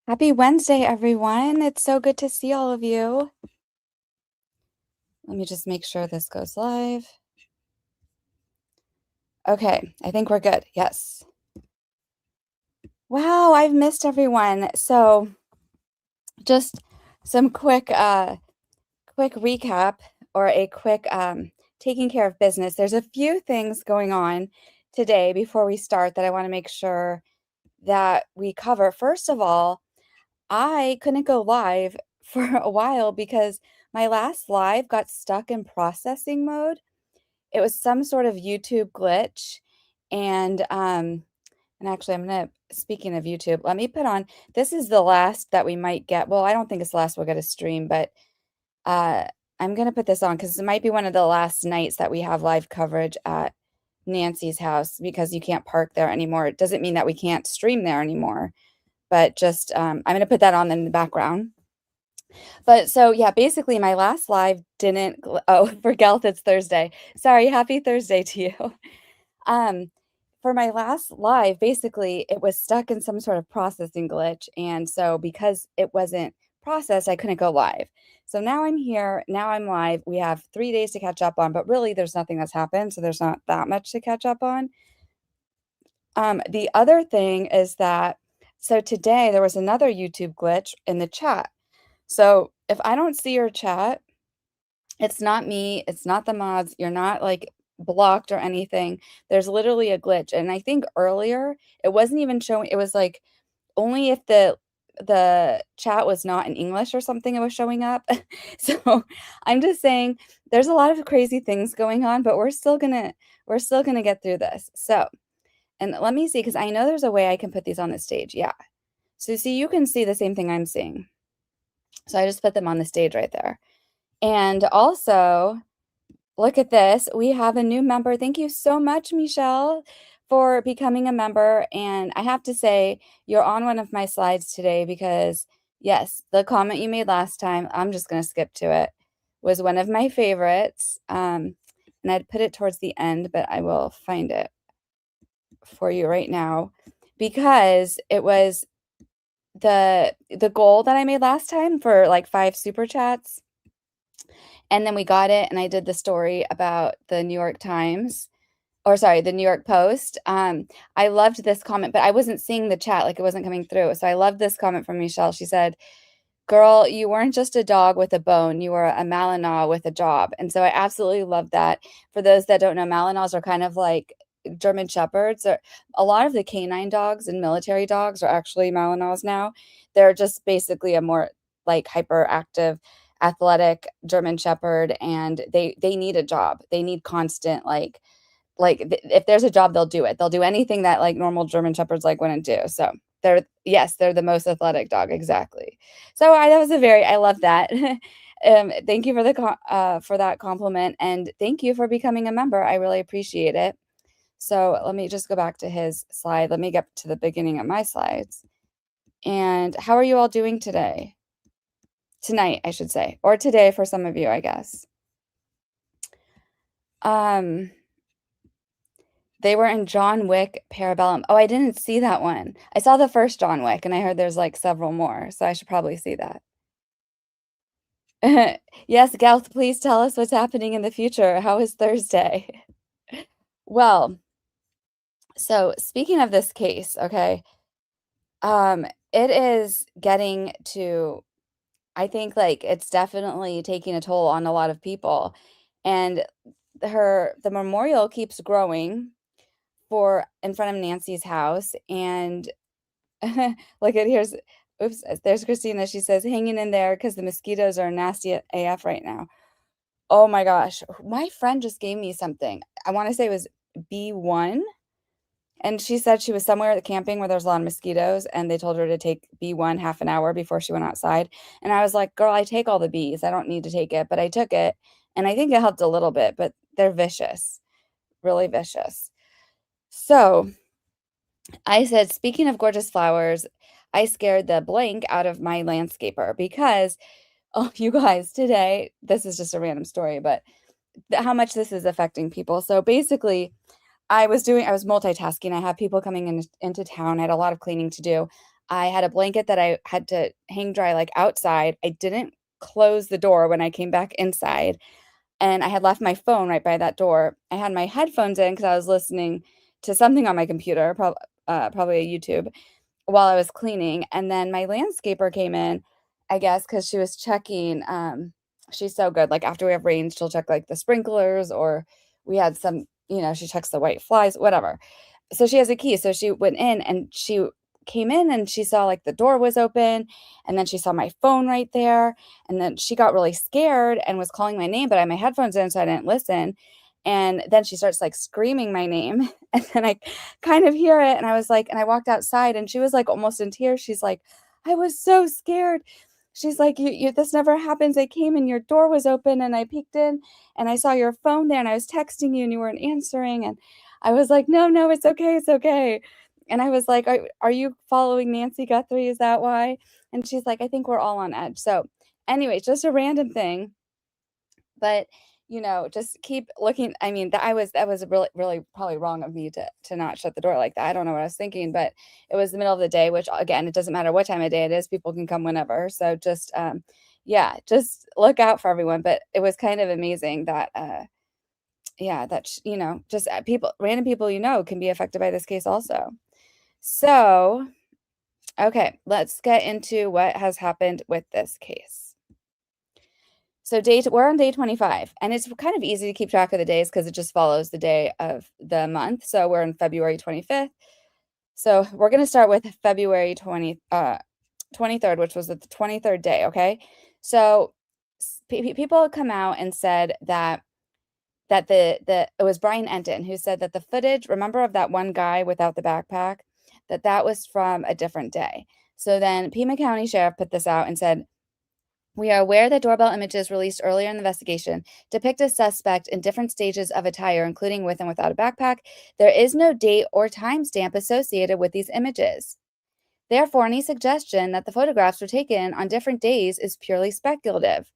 Happy Wednesday, everyone. It's so good to see all of you. Let me just make sure this goes live. Okay, I think we're good. Yes. Wow, I've missed everyone. So just some quick recap or a quick taking care of business. There's a few things going on today before we start that I want to make sure that we cover. First of all, I couldn't go live for a while because my last live got stuck in processing mode. It was some sort of YouTube glitch, and actually, speaking of YouTube, let me put on this is the last that we might get. Well, I don't think it's the last we'll get a stream, but uh, I'm gonna put this on because it might be one of the last nights that we have live coverage at Nancy's house because you can't park there anymore. It doesn't mean that we can't stream there anymore, but just I'm gonna put that on in the background. But so yeah, basically my last live didn't oh, for Gelth, it's Thursday. Sorry, happy Thursday to you. Um, for my last live, basically it was stuck in some sort of processing glitch. And so because it wasn't processed, I couldn't go live. So now I'm here, now I'm live. We have 3 days to catch up on, but really there's nothing that's happened. So there's not that much to catch up on. The other thing is that, so today there was another YouTube glitch in the chat. So if I don't see your chat, it's not me, it's not the mods, you're not like blocked or anything. There's literally a glitch. And I think earlier it wasn't even showing, it was like only if the chat was not in English or something it was showing up. So I'm just saying there's a lot of crazy things going on, but we're still gonna get through this. So, and let me see, because I know there's a way I can put these on the stage. Yeah. So see, you can see the same thing I'm seeing. So I just put them on the stage right there. And also, look at this. We have a new member. Thank you so much, Michelle, for becoming a member. And I have to say, you're on one of my slides today because, yes, the comment you made last time, I'm just going to skip to it, was one of my favorites. And I'd put it towards the end, but I will find it for you right now because it was the goal that I made last time for like 5 super chats. And then we got it, and I did the story about the New York Times, or sorry, the New York Post. I loved this comment, but I wasn't seeing the chat, like it wasn't coming through. So I loved this comment from Michelle. She said, "Girl, you weren't just a dog with a bone, you were a Malinois with a job." And so I absolutely love that. For those that don't know, Malinois are kind of like German Shepherds. Or a lot of the canine dogs and military dogs are actually Malinois now. They're just basically a more like hyperactive, athletic German Shepherd, and they need a job. They need constant if there's a job, they'll do it. They'll do anything that like normal German Shepherds like wouldn't do. So they're the most athletic dog, exactly. So I love that. Thank you for that compliment, and thank you for becoming a member. I really appreciate it. So let me just go back to his slide. Let me get to the beginning of my slides. And how are you all doing today? Tonight, I should say, or today for some of you, I guess. They were in John Wick Parabellum. Oh, I didn't see that one. I saw the first John Wick, and I heard there's like several more, so I should probably see that. Yes, Gauth, please tell us what's happening in the future. How is Thursday? Well, so speaking of this case, okay, it is getting to, I think like it's definitely taking a toll on a lot of people, and the memorial keeps growing for in front of Nancy's house, and look at there's Christina. She says, hanging in there because the mosquitoes are nasty AF right now. Oh my gosh. My friend just gave me something. I want to say it was B1. And she said she was somewhere camping where there's a lot of mosquitoes, and they told her to take B1 half an hour before she went outside. And I was like, girl, I take all the bees. I don't need to take it. But I took it, and I think it helped a little bit, but they're vicious, really vicious. So I said, speaking of gorgeous flowers, I scared the blank out of my landscaper because, oh, you guys, today, this is just a random story, but how much this is affecting people. So basically, I was multitasking. I had people coming into town. I had a lot of cleaning to do. I had a blanket that I had to hang dry, like, outside. I didn't close the door when I came back inside, and I had left my phone right by that door. I had my headphones in because I was listening to something on my computer, probably a YouTube, while I was cleaning, and then my landscaper came in, I guess, because she was checking, she's so good, like, after we have rain, she'll check, like, the sprinklers, or we had some, she checks the white flies, whatever. So she has a key, so she went in, and she came in, and she saw, like, the door was open, and then she saw my phone right there, and then she got really scared and was calling my name, but I had my headphones in, so I didn't listen, and then she starts, like, screaming my name, and then I kind of hear it, and I was like, and I walked outside, and she was, like, almost in tears. She's like, "I was so scared." She's like, "You this never happens. I came and your door was open, and I peeked in, and I saw your phone there, and I was texting you, and you weren't answering." And I was like, "No, no, it's okay, it's okay." And I was like, "Are you following Nancy Guthrie? Is that why?" And she's like, "I think we're all on edge." So, anyways, just a random thing, but, just keep looking. I mean, that was really, really probably wrong of me to not shut the door like that. I don't know what I was thinking, but it was the middle of the day, which, again, it doesn't matter what time of day it is, people can come whenever. So just, yeah, just look out for everyone. But it was kind of amazing that, yeah, that, just random people, can be affected by this case also. So, okay, let's get into what has happened with this case. So we're on day 25, and it's kind of easy to keep track of the days because it just follows the day of the month. So we're in February 25th. So we're going to start with February 23rd, which was the 23rd day. Okay. So people had come out and said that it was Brian Enton who said that the footage, remember, of that one guy without the backpack, that was from a different day. So then Pima County Sheriff put this out and said, "We are aware that doorbell images released earlier in the investigation depict a suspect in different stages of attire, including with and without a backpack. There is no date or timestamp associated with these images. Therefore, any suggestion that the photographs were taken on different days is purely speculative.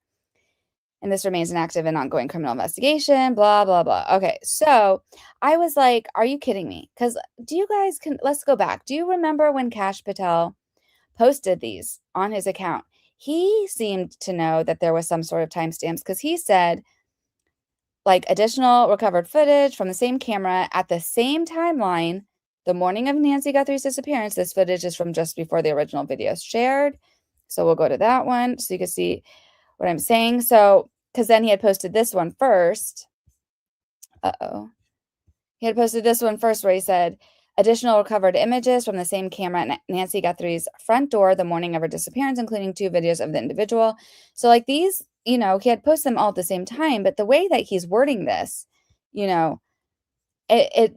And this remains an active and ongoing criminal investigation, blah, blah, blah." Okay, so I was like, are you kidding me? Because let's go back. Do you remember when Kash Patel posted these on his account? He seemed to know that there was some sort of timestamps because he said, like, additional recovered footage from the same camera at the same timeline, the morning of Nancy Guthrie's disappearance. This footage is from just before the original video shared. So we'll go to that one so you can see what I'm saying. So, because then he had posted this one first. Uh-oh. He had posted this one first where he said, additional recovered images from the same camera at Nancy Guthrie's front door the morning of her disappearance, including 2 videos of the individual. So, like, these, he had posted them all at the same time, but the way that he's wording this, it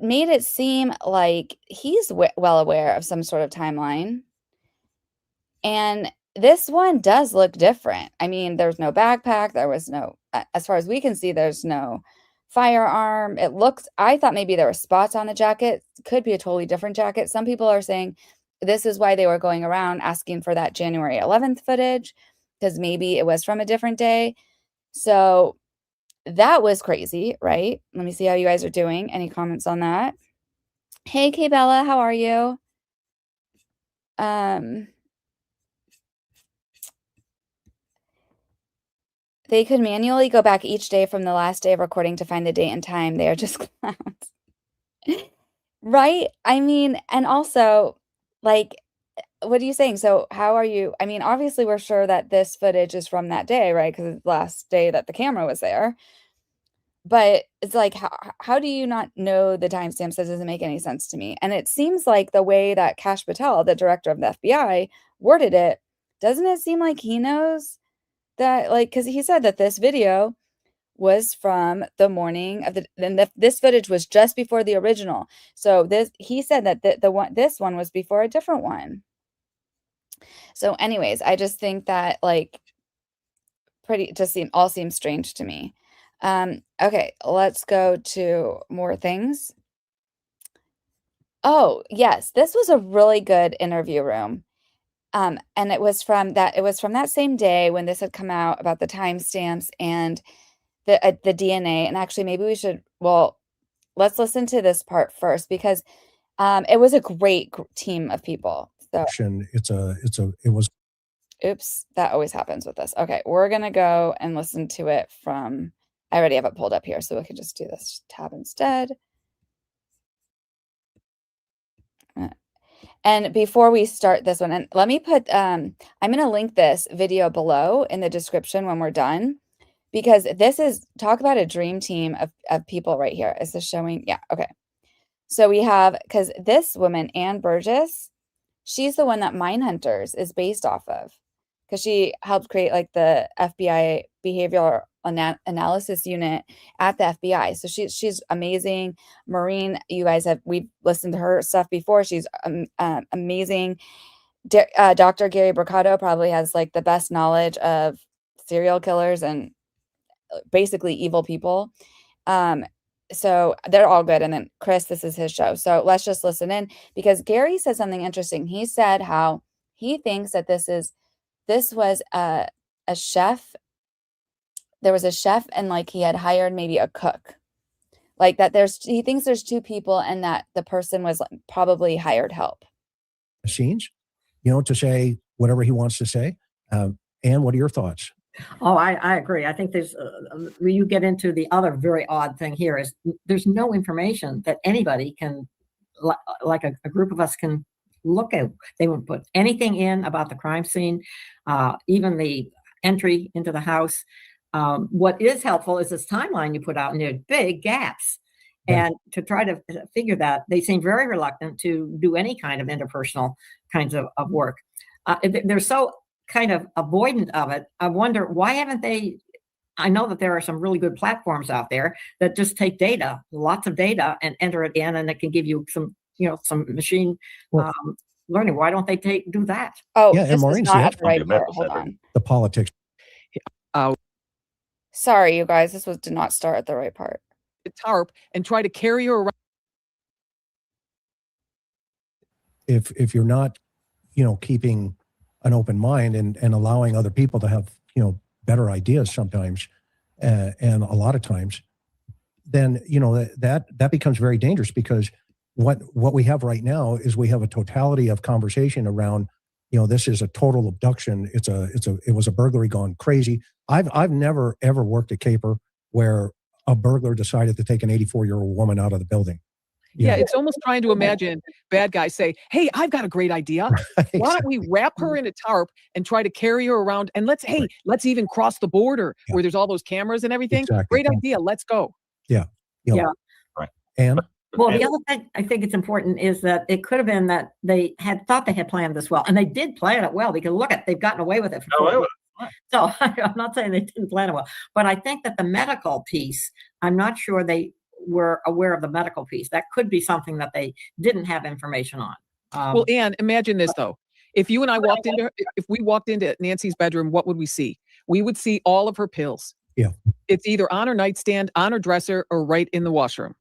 made it seem like he's well aware of some sort of timeline. And this one does look different. I mean, there's no backpack. There was no, as far as we can see, there's no firearm. I thought maybe there were spots on the jacket. Could be a totally different jacket. Some people are saying this is why they were going around asking for that January 11th footage, because maybe it was from a different day. So that was crazy, right? Let me see how you guys are doing. Any comments on that? Hey, Kay Bella, how are you? They could manually go back each day from the last day of recording to find the date and time. They are just clowns. Right? I mean, and also, like, what are you saying? So how are you? I mean, obviously, we're sure that this footage is from that day, right? Because it's the last day that the camera was there. But it's like, how do you not know the timestamps? That doesn't make any sense to me. And it seems like the way that Kash Patel, the director of the FBI, worded it, doesn't it seem like he knows that, like, because he said that this video was from the morning of this footage was just before the original. So he said that this one was before a different one. So anyways, I just think that, like, all seems strange to me. Okay, let's go to more things. Oh, yes, this was a really good interview room. And it was from that same day when this had come out about the timestamps and the DNA. And actually, maybe let's listen to this part first because it was a great team of people. abduction. It was. Oops, that always happens with this. Okay, we're gonna go and listen to it from. I already have it pulled up here, so we can just do this tab instead. And before we start this one, and let me put, I'm going to link this video below in the description when we're done, because this is, talk about a dream team of people right here. Is this showing? Yeah, okay. So we have, because this woman, Ann Burgess, she's the one that Mindhunters is based off of, because she helped create like the FBI behavioral analysis unit at the FBI. So she's amazing. Maureen, you guys we've listened to her stuff before. She's amazing. Dr. Gary Bricado probably has like the best knowledge of serial killers and basically evil people. So they're all good. And then Chris, this is his show. So let's just listen in, because Gary said something interesting. He said how he thinks that this was a chef. There was a chef, and like he had hired maybe a cook. Like that he thinks there's two people, and that the person was probably hired help. Scenes, to say whatever he wants to say. Anne, what are your thoughts? Oh, I agree. I think there's when you get into the other very odd thing here is there's no information that anybody can, like a group of us can look at. They won't put anything in about the crime scene, even the entry into the house. What is helpful is this timeline you put out, and there are big gaps. Right. And to try to figure that, they seem very reluctant to do any kind of interpersonal kinds of work. They're so kind of avoidant of it. I wonder, why haven't they? I know that there are some really good platforms out there that just take data, lots of data, and enter it in, and it can give you some machine learning. Why don't they do that? Oh, yeah, this is not at the right part. Hold on. The politics. Sorry, you guys. This did not start at the right part. The tarp and try to carry her around. If you're not, keeping an open mind and allowing other people to have, better ideas sometimes, and a lot of times, then, that becomes very dangerous, because what we have right now is we have a totality of conversation around, this is a total abduction. It was a burglary gone crazy. I've never ever worked a caper where a burglar decided to take an 84-year-old woman out of the building. Yeah, it's almost trying to imagine bad guys say, "Hey, I've got a great idea. Right, why don't we wrap her in a tarp and try to carry her around? And let's even cross the border where there's all those cameras and everything. Exactly. Great idea. Let's go." Yeah. Yeah. Right. And well, the other thing I think it's important is that it could have been that they had thought they had planned this well, and they did plan it well, because look they've gotten away with it. So I'm not saying they didn't plan it well, but I think that the medical piece, I'm not sure they were aware of the medical piece. That could be something that they didn't have information on. Well, Anne, imagine this though. If we walked into Nancy's bedroom, what would we see? We would see all of her pills. Yeah. It's either on her nightstand, on her dresser, or right in the washroom.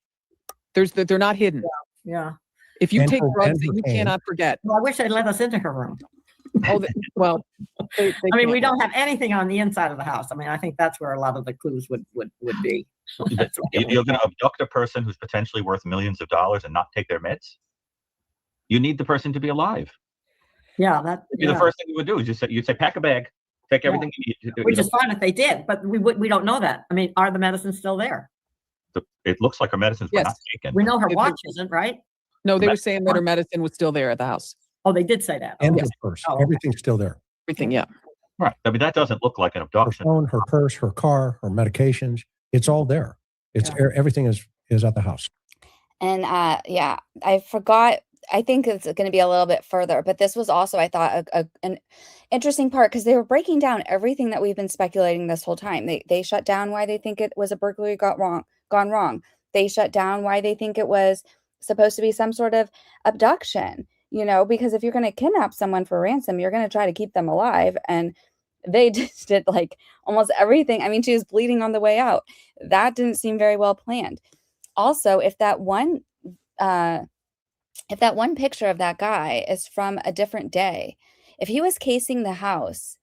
They're not hidden. Yeah. If you take drugs that you cannot forget. Well, I wish they'd let us into her room. Oh, well, I mean, we don't have anything on the inside of the house. I mean, I think that's where a lot of the clues would be. You're going to abduct a person who's potentially worth millions of dollars and not take their meds? You need the person to be alive. Yeah, that'd be the first thing you would do. Is you'd say, pack a bag, take everything you need. Which is fine if they did, but we don't know that. I mean, are the medicines still there? It looks like her medicines were not taken. We know her watch isn't, right? No, they were saying that her medicine was still there at the house. Oh, they did say that. And her purse. Everything's still there. Everything, yeah. Right. I mean, that doesn't look like an abduction. Her phone, her purse, her car, her medications, it's all there. Everything is at the house. And I forgot. I think it's going to be a little bit further, but this was also, I thought, an interesting part, because they were breaking down everything that we've been speculating this whole time. They shut down why they think it was a burglary gone wrong. They shut down why they think it was supposed to be some sort of abduction. Because if you're going to kidnap someone for ransom, you're going to try to keep them alive. And they just did like almost everything. I mean, she was bleeding on the way out. That didn't seem very well planned. Also, if that one picture of that guy is from a different day, if he was casing the house,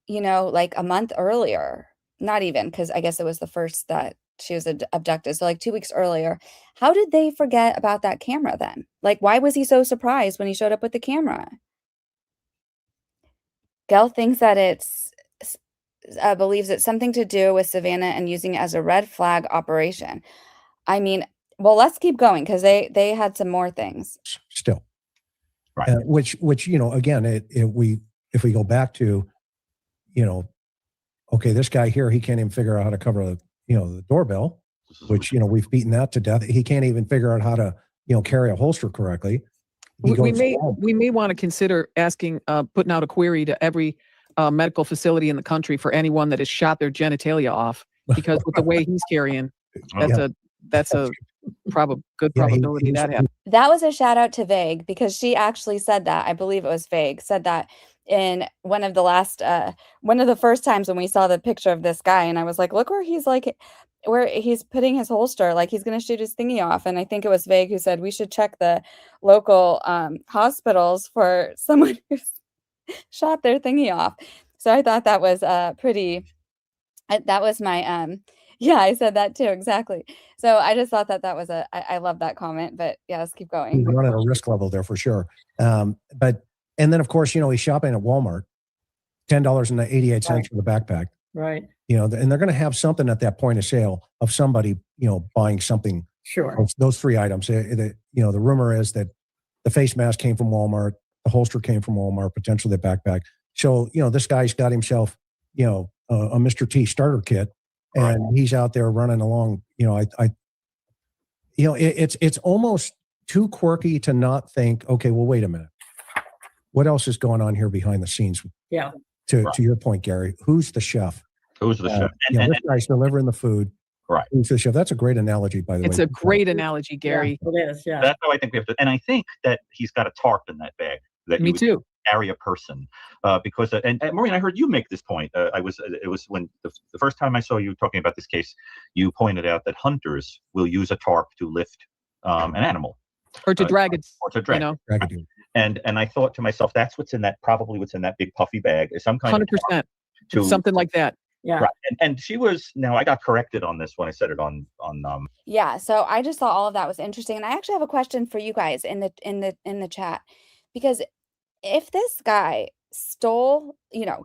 like a month earlier, not even, because I guess it was the first that she was abducted. So like 2 weeks earlier, how did they forget about that camera then? Like, why was he so surprised when he showed up with the camera? Gail thinks that believes it's something to do with Savannah and using it as a red flag operation. I mean, well, let's keep going because they had some more things. Still, Right. which again, if we go back to, okay, this guy here, he can't even figure out how to cover the doorbell, which we've beaten that to death. He can't even figure out how to carry a holster correctly. We may want to consider asking, putting out a query to every medical facility in the country for anyone that has shot their genitalia off, because with the way he's carrying, that's a good probability that happens. That was a shout out to Vague, because she actually said that. I believe it was Vague said that in one of the first times when we saw the picture of this guy, and I was like, look where he's putting his holster, like he's going to shoot his thingy off. And I think it was Vague who said we should check the local hospitals for someone who's shot their thingy off. So I thought that was that was my I said that too, exactly. So I just thought that was I love that comment. But yeah, let's keep going. He's running a risk level there for sure. And then of course, he's shopping at Walmart, $10.88 for the backpack. Right. And they're going to have something at that point of sale of somebody, buying something. Sure. Those three items. The rumor is that the face mask came from Walmart, the holster came from Walmart, potentially the backpack. So, this guy's got himself, a Mr. T starter kit, and he's out there running along. It's almost too quirky to not think, okay, well, wait a minute. What else is going on here behind the scenes? Yeah. To your point, Gary, who's the chef? Who's the chef? This guy's delivering the food. Right. Who's the chef? That's a great analogy, by the way. It's a great analogy, Gary. Yeah, it is. Yeah. That's how I think we have to. And I think that he's got a tarp in that bag. Me too. Carry a person, because and Maureen, I heard you make this point. It was when the first time I saw you talking about this case, you pointed out that hunters will use a tarp to lift an animal or to drag it, or to drag it. And I thought to myself, that's what's in that big puffy bag is some kind 100%. of Something like that. Yeah. Right. And she was, now I got corrected on this when I said it on Yeah, so I just thought all of that was interesting, and I actually have a question for you guys in the chat, because if this guy stole,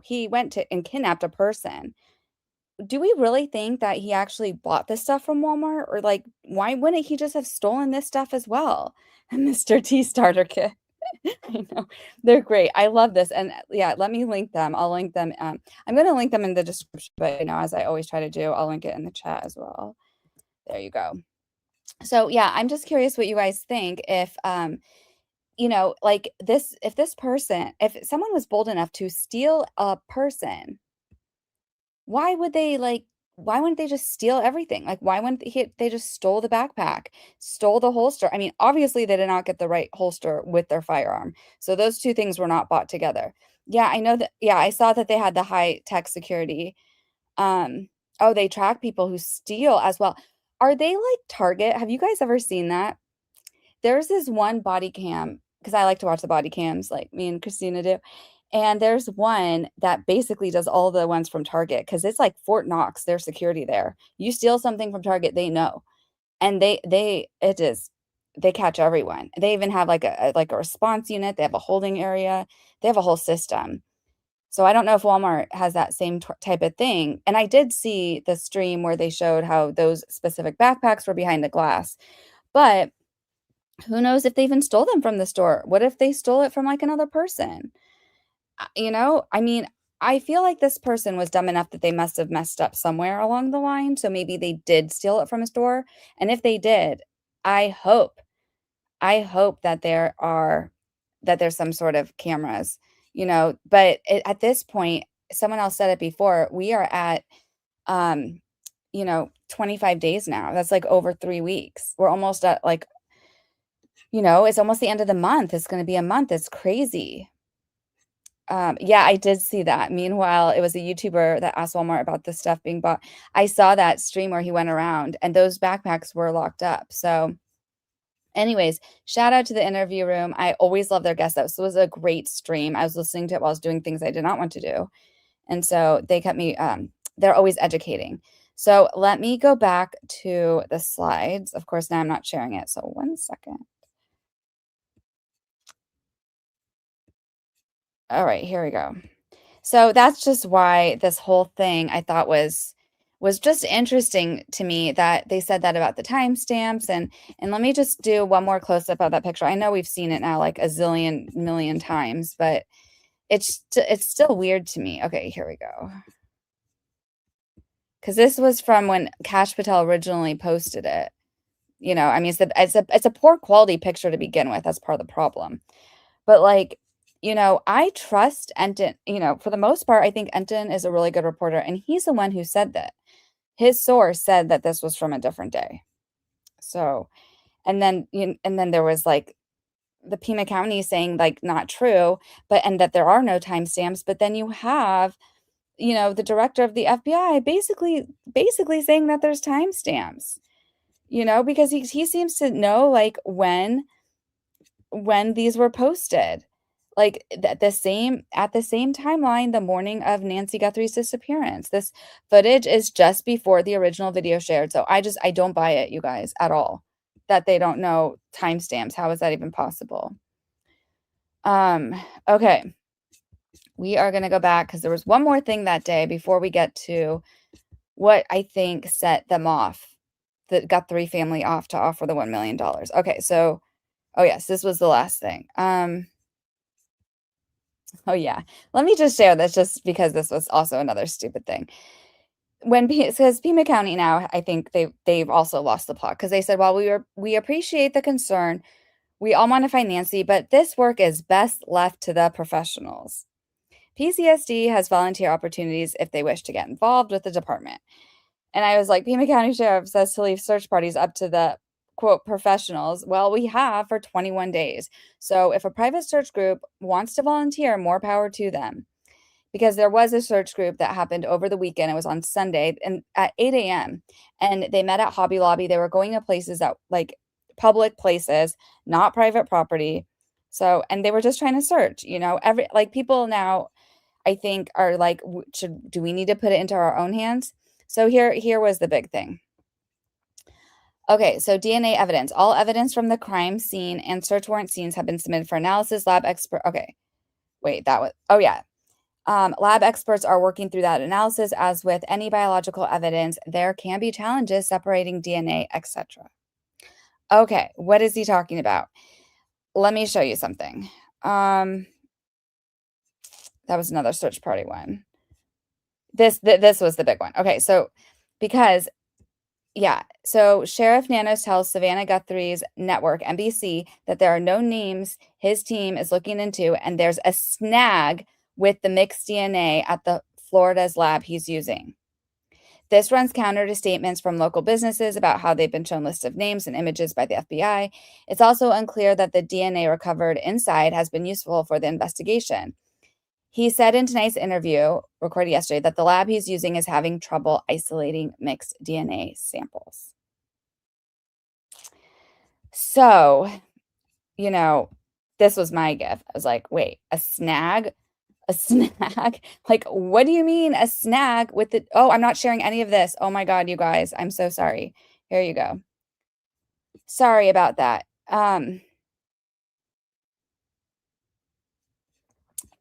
he went to and kidnapped a person, do we really think that he actually bought this stuff from Walmart? Or like, why wouldn't he just have stolen this stuff as well? Mr. T starter kit. I know, they're great. I love this. And yeah, let me link them. I'll link them. I'm going to link them in the description, but as I always try to do, I'll link it in the chat as well. There you go. So yeah, I'm just curious what you guys think. If like this, if someone was bold enough to steal a person, why wouldn't they just steal everything? Like, why wouldn't they just stole the backpack, stole the holster? I mean, obviously they did not get the right holster with their firearm. So those two things were not bought together. Yeah, I know that. Yeah, I saw that they had the high tech security. Oh, they track people who steal as well. Are they like Target? Have you guys ever seen that? There's this one body cam, because I like to watch the body cams like me and Christina do. And there's one that basically does all the ones from Target, because it's like Fort Knox, their security there. You steal something from Target, they know. And they catch everyone. They even have like a response unit. They have a holding area. They have a whole system. So I don't know if Walmart has that same type of thing. And I did see the stream where they showed how those specific backpacks were behind the glass. But who knows if they even stole them from the store? What if they stole it from like another person? I mean, I feel like this person was dumb enough that they must have messed up somewhere along the line. So maybe they did steal it from a store. And if they did, I hope that there's some sort of cameras, but at this point, someone else said it before, we are at, 25 days now. That's like over 3 weeks. We're almost at like, it's almost the end of the month. It's going to be a month. It's crazy. Yeah, I did see that. Meanwhile, it was a YouTuber that asked Walmart about this stuff being bought. I saw that stream where he went around and those backpacks were locked up. So anyways, shout out to the interview room. I always love their guests. This was a great stream. I was listening to it while I was doing things I did not want to do. And so they kept me, they're always educating. So let me go back to the slides. Of course, now I'm not sharing it. So 1 second. All right, here we go. So that's just why this whole thing I thought was just interesting to me, that they said that about the timestamps. And let me just do one more close up of that picture. I know we've seen it now like a zillion million times, but it's still weird to me. Okay, here we go. Because this was from when Kash Patel originally posted it. You know, I mean, it's a poor quality picture to begin with. That's part of the problem. But like, you know, I trust Enton. You know, for the most part, I think Enton is a really good reporter, and he's the one who said that. His source said that this was from a different day. So, and then there was like the Pima County saying like not true, and that there are no timestamps. But then you have, you know, the director of the FBI basically saying that there's timestamps. You know, because he seems to know like when these were posted, like at the same timeline, the morning of Nancy Guthrie's disappearance. This footage is just before the original video shared. So I don't buy it, you guys, at all, that they don't know timestamps. How is that even possible? Okay. We are going to go back because there was one more thing that day before we get to what I think set them off, the Guthrie family off to offer the $1 million. Okay, so, oh yes, this was the last thing. Oh yeah, let me just share this just because this was also another stupid thing. When it says Pima County now, I think they've also lost the plot, because they said, well, we appreciate the concern. We all want to find Nancy, but this work is best left to the professionals. PCSD has volunteer opportunities if they wish to get involved with the department. And I was like, Pima County Sheriff says to leave search parties up to the, quote, professionals. Well, we have for 21 days. So if a private search group wants to volunteer, more power to them. Because there was a search group that happened over the weekend. It was on Sunday and at 8 a.m. And they met at Hobby Lobby. They were going to places that, like, public places, not private property. So, and they were just trying to search, you know, people now, I think, are like, do we need to put it into our own hands? So here was the big thing. Okay, so DNA evidence. All evidence from the crime scene and search warrant scenes have been submitted for analysis. Lab expert. Okay, wait, that was. Oh yeah, lab experts are working through that analysis. As with any biological evidence, there can be challenges separating DNA, etc. Okay, what is he talking about? Let me show you something. That was another search party one. This was the big one. Okay, so because, yeah, so Sheriff Nanos tells Savannah Guthrie's network, NBC, that there are no names his team is looking into, and there's a snag with the mixed DNA at the Florida's lab he's using. This runs counter to statements from local businesses about how they've been shown lists of names and images by the FBI. It's also unclear that the DNA recovered inside has been useful for the investigation. He said in tonight's interview, recorded yesterday, that the lab he's using is having trouble isolating mixed DNA samples. So, you know, this was my gift. I was like, wait, a snag? A snag? Like, what do you mean a snag with the... Oh, I'm not sharing any of this. Oh my God, you guys. I'm so sorry. Here you go. Sorry about that.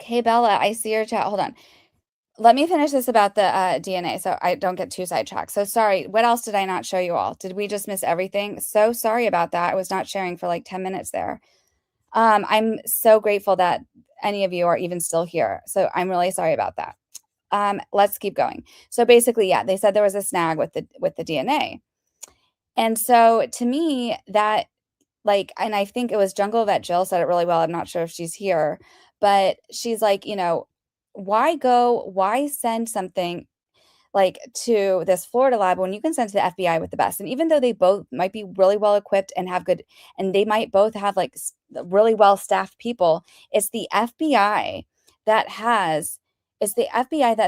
Okay, Bella, I see your chat. Hold on. Let me finish this about the DNA so I don't get too sidetracked. So sorry. What else did I not show you all? Did we just miss everything? So sorry about that. I was not sharing for like 10 minutes there. I'm so grateful that any of you are even still here. So I'm really sorry about that. Let's keep going. So basically, yeah, they said there was a snag with the DNA. And so to me, that, like, and I think it was Jungle Vet Jill said it really well. I'm not sure if she's here, but she's like, you know, why send something like to this Florida lab when you can send to the FBI with the best? And even though they both might be really well equipped and have good, and they might both have like really well staffed people, it's the FBI that's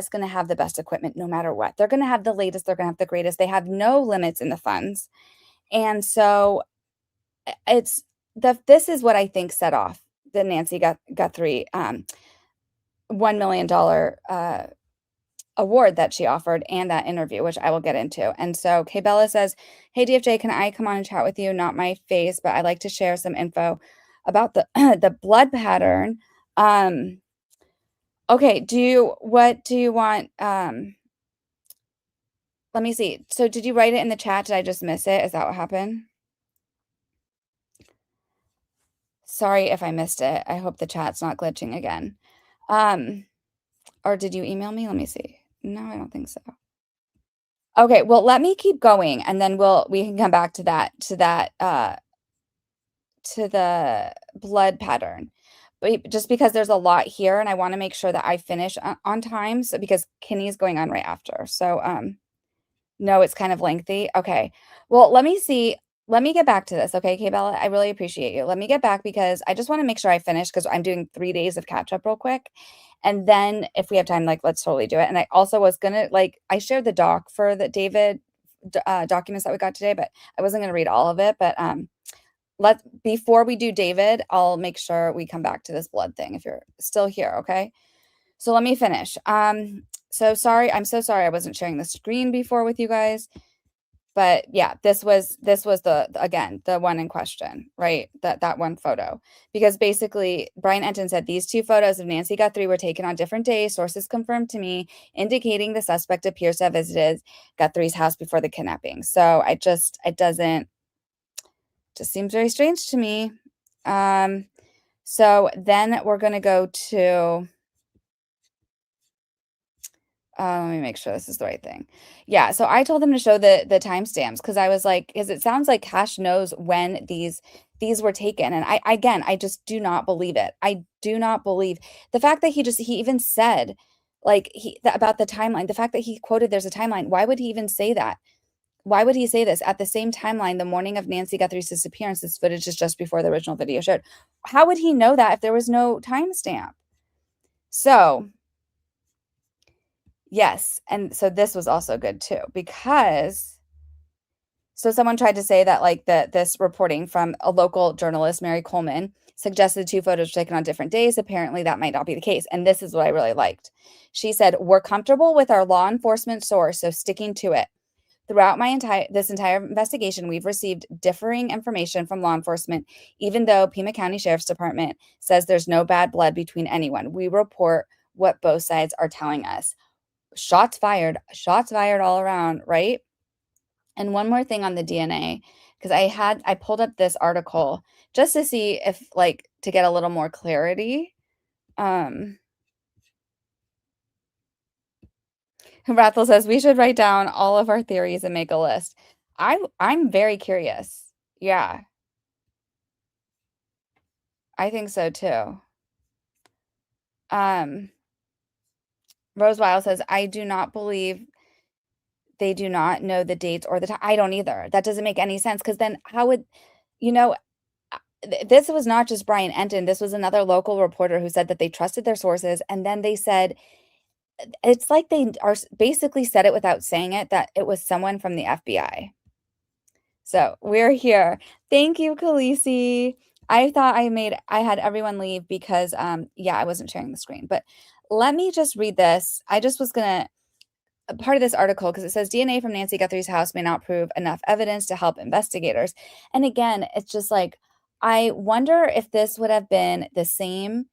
going to have the best equipment no matter what. They're going to have the latest, they're going to have the greatest. They have no limits in the funds. And so this is what I think set off the Nancy Guthrie $1 million award that she offered and that interview, which I will get into. And so Kay Bella says, hey, DFJ, can I come on and chat with you? Not my face, but I'd like to share some info about the the blood pattern Okay, what do you want? Let me see. So did you write it in the chat? Did I just miss it? Is that what happened? Sorry if I missed it. I hope the chat's not glitching again. Or did you email me? Let me see. No, I don't think so. Okay, well, let me keep going and then we can come back to the blood pattern. But just because there's a lot here and I want to make sure that I finish on time, so because Kinney's going on right after. So no, it's kind of lengthy. Okay. Well, let me see. Let me get back to this. Okay, K-Bella, I really appreciate you. Let me get back because I just want to make sure I finish because I'm doing 3 days of catch up real quick. And then if we have time, like, let's totally do it. And I also was gonna I shared the doc for the David documents that we got today, but I wasn't gonna read all of it. But before we do David, I'll make sure we come back to this blood thing if you're still here. Okay. So let me finish. So sorry. I'm so sorry I wasn't sharing the screen before with you guys. But yeah, this was again, the one in question, right? That one photo. Because basically Brian Enton said these 2 photos of Nancy Guthrie were taken on different days. Sources confirmed to me, indicating the suspect appears to have visited Guthrie's house before the kidnapping. So it just seems very strange to me. So then we're gonna go to let me make sure this is the right thing. Yeah, so I told them to show the timestamps because I was like, because it sounds like Cash knows when these were taken, and I just do not believe it. I do not believe the fact that he even said about the timeline. The fact that he quoted there's a timeline. Why would he even say that? Why would he say this at the same timeline? The morning of Nancy Guthrie's disappearance, this footage is just before the original video showed. How would he know that if there was no timestamp? So yes, and so this was also good too because someone tried to say that this reporting from a local journalist, Mary Coleman, suggested the 2 photos were taken on different days. Apparently, that might not be the case, and this is what I really liked. She said, "We're comfortable with our law enforcement source, so sticking to it. Throughout this entire investigation, we've received differing information from law enforcement, even though Pima County Sheriff's Department says there's no bad blood between anyone. We report what both sides are telling us." Shots fired all around, right? And one more thing on the DNA, because I pulled up this article just to see if to get a little more clarity. Rathel says we should write down all of our theories and make a list. I'm very curious. Yeah. I think so too. Rose Weil says, I do not believe they do not know the dates or the time. I don't either. That doesn't make any sense because then how would, this was not just Brian Enton. This was another local reporter who said that they trusted their sources. And then they said, it's like they are basically said it without saying it, that it was someone from the FBI. So we're here. Thank you, Khaleesi. I thought I had everyone leave because, yeah, I wasn't sharing the screen. But let me just read this. I just was going to, part of this article, because it says DNA from Nancy Guthrie's house may not prove enough evidence to help investigators. And again, it's just like, I wonder if this would have been the same,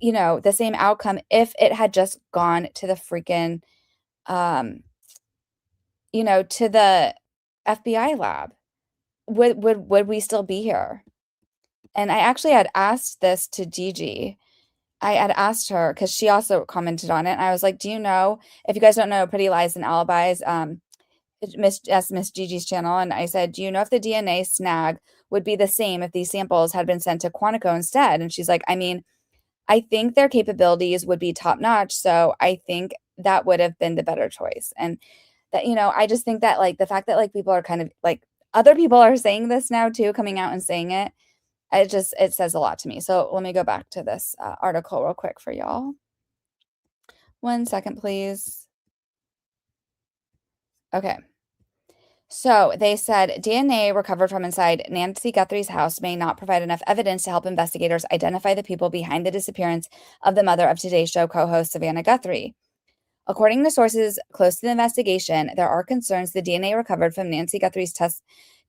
the same outcome if it had just gone to the freaking, to the FBI lab. Would we still be here? And I actually had asked this to Gigi. I had asked her because she also commented on it. And I was like, do you know, if you guys don't know Pretty Lies and Alibis, Miss Gigi's channel. And I said, do you know if the DNA snag would be the same if these samples had been sent to Quantico instead? And she's like, I mean, I think their capabilities would be top notch. So I think that would have been the better choice. And that, I just think that the fact that people are kind of other people are saying this now too, coming out and saying it. It says a lot to me. So let me go back to this article real quick for y'all. 1 second, please. Okay. So they said DNA recovered from inside Nancy Guthrie's house may not provide enough evidence to help investigators identify the people behind the disappearance of the mother of Today's Show co-host Savannah Guthrie. According to sources close to the investigation, there are concerns the DNA recovered from Nancy Guthrie's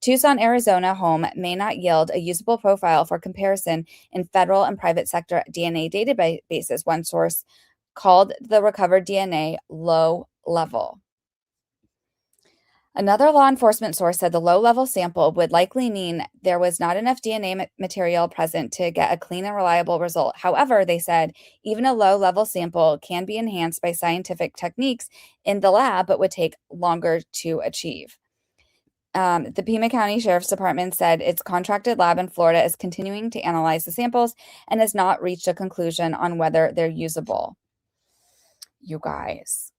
Tucson, Arizona home may not yield a usable profile for comparison in federal and private sector DNA databases, one source called the recovered DNA low level. Another law enforcement source said the low-level sample would likely mean there was not enough DNA material present to get a clean and reliable result. However, they said even a low-level sample can be enhanced by scientific techniques in the lab, but would take longer to achieve. The Pima County Sheriff's Department said its contracted lab in Florida is continuing to analyze the samples and has not reached a conclusion on whether they're usable. You guys.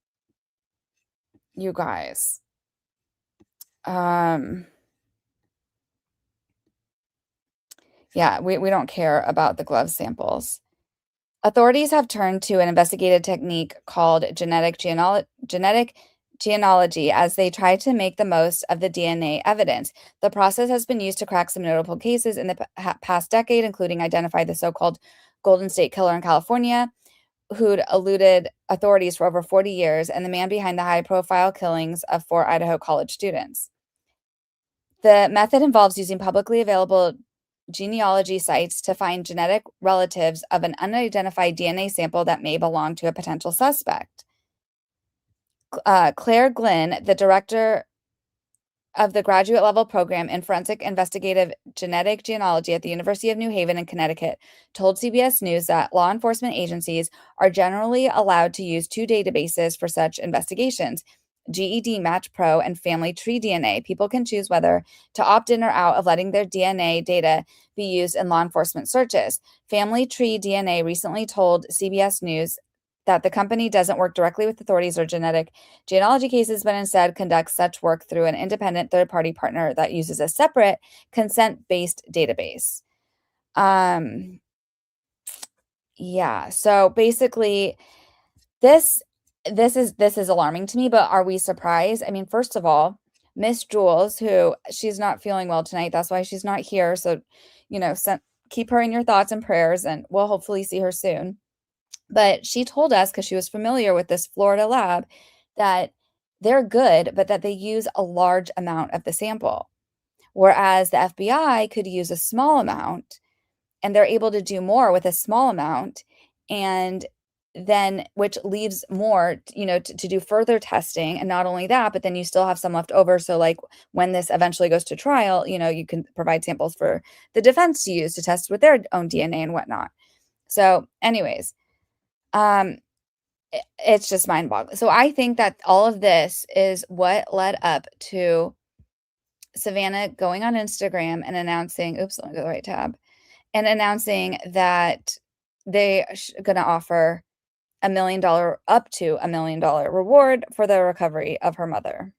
Yeah, we don't care about the glove samples. Authorities have turned to an investigative technique called genetic genealogy as they try to make the most of the DNA evidence. The process has been used to crack some notable cases in the past decade, including identify the so-called Golden State Killer in California, who'd eluded authorities for over 40 years, and the man behind the high-profile killings of 4 Idaho college students. The method involves using publicly available genealogy sites to find genetic relatives of an unidentified DNA sample that may belong to a potential suspect. Claire Glynn, the director of the graduate level program in forensic investigative genetic genealogy at the University of New Haven in Connecticut, told CBS News that law enforcement agencies are generally allowed to use 2 databases for such investigations: GED Match Pro and Family Tree DNA. People can choose whether to opt in or out of letting their DNA data be used in law enforcement searches. Family Tree DNA recently told CBS News that the company doesn't work directly with authorities or genetic genealogy cases, but instead conducts such work through an independent third-party partner that uses a separate consent-based database. Yeah, so basically this is alarming to me, but are we surprised? I mean, first of all, Miss Jules, who she's not feeling well tonight, that's why she's not here. So, keep her in your thoughts and prayers, and we'll hopefully see her soon. But she told us, because she was familiar with this Florida lab, that they're good, but that they use a large amount of the sample, whereas the FBI could use a small amount, and they're able to do more with a small amount, and then which leaves more, to do further testing. And not only that, but then you still have some left over. So like when this eventually goes to trial, you can provide samples for the defense to use to test with their own DNA and whatnot. So anyways, it's just mind-boggling. So I think that all of this is what led up to Savannah going on Instagram and announcing, oops, let me go to the right tab, and announcing that they are going to offer up to $1 million reward for the recovery of her mother.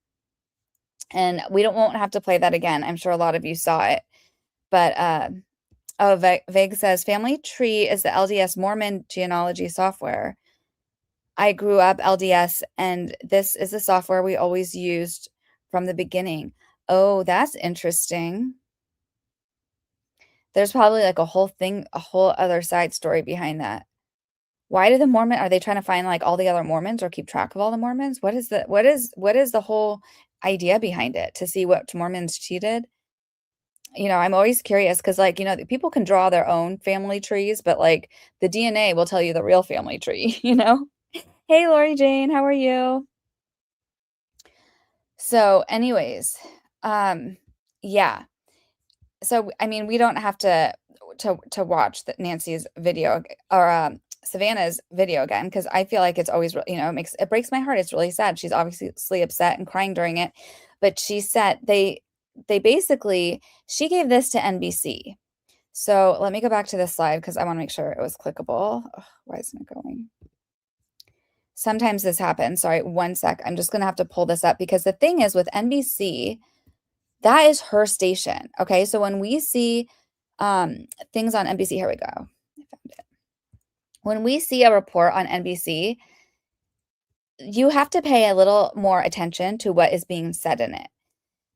And we won't have to play that again. I'm sure a lot of you saw it. But Veg says, Family Tree is the LDS Mormon genealogy software. I grew up LDS, and this is the software we always used from the beginning. Oh, that's interesting. There's probably like a whole other side story behind that. Why do are they trying to find like all the other Mormons or keep track of all the Mormons? What is the whole idea behind it, to see what Mormons cheated? I'm always curious because people can draw their own family trees, but like the DNA will tell you the real family tree, Hey, Lori Jane, how are you? So anyways, yeah. So, I mean, we don't have to watch Nancy's video or Savannah's video again, because I feel like it's always, it breaks my heart. It's really sad. She's obviously upset and crying during it, but she said they basically, she gave this to NBC. So let me go back to this slide because I want to make sure it was clickable. Ugh, why isn't it going? Sometimes this happens. Sorry, one sec. I'm just going to have to pull this up because the thing is with NBC, that is her station. Okay. So when we see things on NBC, here we go. I found it. When we see a report on NBC, you have to pay a little more attention to what is being said in it,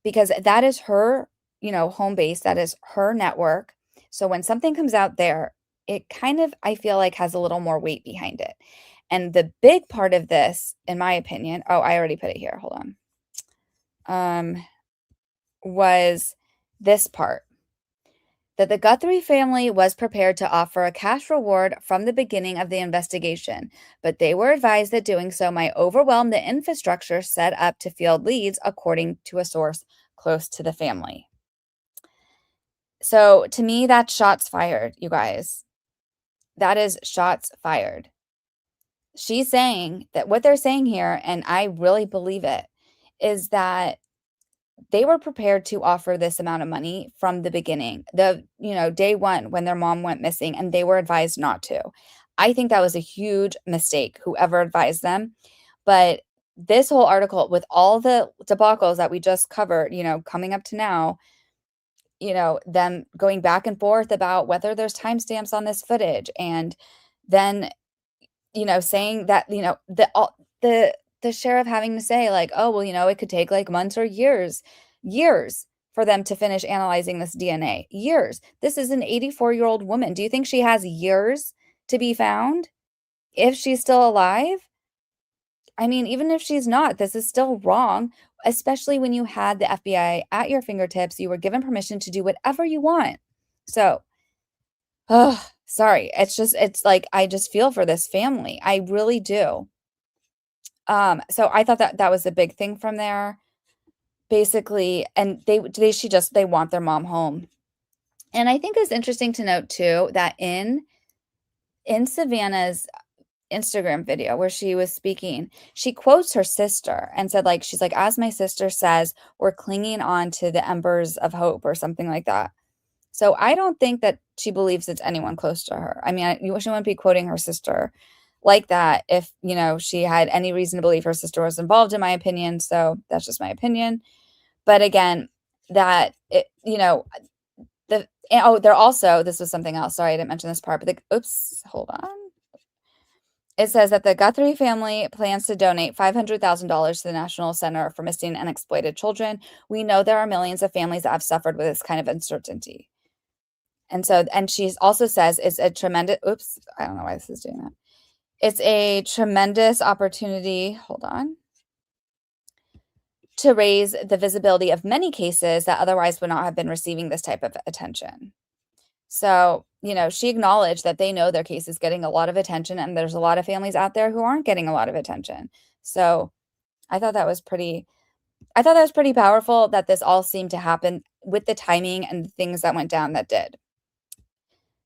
because that is her, home base. That is her network. So when something comes out there, it kind of, I feel like, has a little more weight behind it. And the big part of this, in my opinion, oh, I already put it here. Hold on. Was this part, that the Guthrie family was prepared to offer a cash reward from the beginning of the investigation, but they were advised that doing so might overwhelm the infrastructure set up to field leads, according to a source close to the family. So to me, that's shots fired, you guys. That is shots fired. She's saying that what they're saying here, and I really believe it, is that they were prepared to offer this amount of money from the beginning, day one when their mom went missing, and they were advised not to. I think that was a huge mistake, whoever advised them. But this whole article, with all the debacles that we just covered, coming up to now, them going back and forth about whether there's timestamps on this footage, and then, saying that, the sheriff having to say like, oh, well, it could take like months or years for them to finish analyzing this DNA. Years. This is an 84-year-old woman. Do you think she has years to be found if she's still alive? I mean, even if she's not, this is still wrong, especially when you had the FBI at your fingertips. You were given permission to do whatever you want. So, sorry. It's like, I just feel for this family. I really do. So I thought that was a big thing from there, basically. And they want their mom home. And I think it's interesting to note too, that in Savannah's Instagram video where she was speaking, she quotes her sister and said, like, she's like, as my sister says, we're clinging on to the embers of hope, or something like that. So I don't think that she believes it's anyone close to her. I mean, she wouldn't be quoting her sister like that if, she had any reason to believe her sister was involved, in my opinion. So that's just my opinion. But again, that they're also, this was something else. Sorry, I didn't mention this part, but hold on. It says that the Guthrie family plans to donate $500,000 to the National Center for Missing and Exploited Children. We know there are millions of families that have suffered with this kind of uncertainty. And she also says it's a tremendous, I don't know why this is doing that. It's a tremendous opportunity, hold on, to raise the visibility of many cases that otherwise would not have been receiving this type of attention. So, she acknowledged that they know their case is getting a lot of attention, and there's a lot of families out there who aren't getting a lot of attention. So I thought that was pretty powerful, that this all seemed to happen with the timing and the things that went down that did.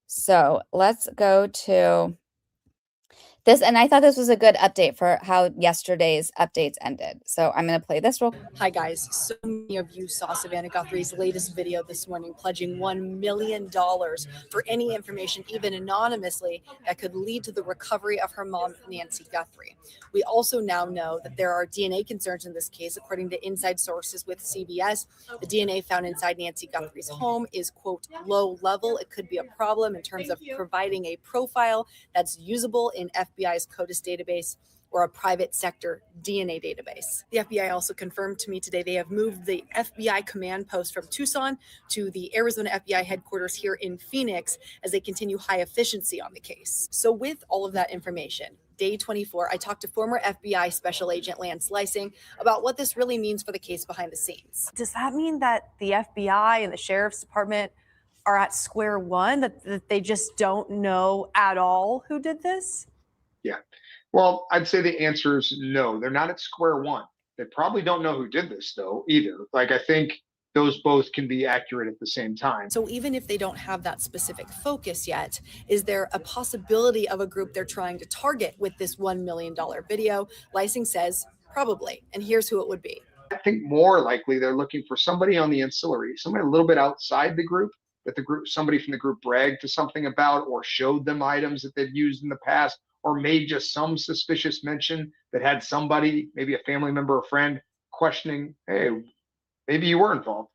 So let's go to this, and I thought this was a good update for how yesterday's updates ended. So I'm going to play this real quick. Hi guys, so many of you saw Savannah Guthrie's latest video this morning pledging $1 million for any information, even anonymously, that could lead to the recovery of her mom, Nancy Guthrie. We also now know that there are DNA concerns in this case. According to inside sources with CBS, the DNA found inside Nancy Guthrie's home is, quote, low level. It could be a problem in terms of providing a profile that's usable in FBI's CODIS database or a private sector DNA database. The FBI also confirmed to me today they have moved the FBI command post from Tucson to the Arizona FBI headquarters here in Phoenix as they continue high efficiency on the case. So with all of that information, day 24, I talked to former FBI Special Agent Lance Lysing about what this really means for the case behind the scenes. Does that mean that the FBI and the Sheriff's Department are at square one, that they just don't know at all who did this? Yeah. Well, I'd say the answer is no. They're not at square one. They probably don't know who did this, though, either. Like, I think those both can be accurate at the same time. So even if they don't have that specific focus yet, is there a possibility of a group they're trying to target with this $1 million video? Lysing says probably. And here's who it would be. I think more likely they're looking for somebody on the ancillary, somebody a little bit outside the group, that the group, somebody from the group bragged to something about or showed them items that they've used in the past, or made just some suspicious mention that had somebody, maybe a family member or friend, questioning, hey, maybe you were involved.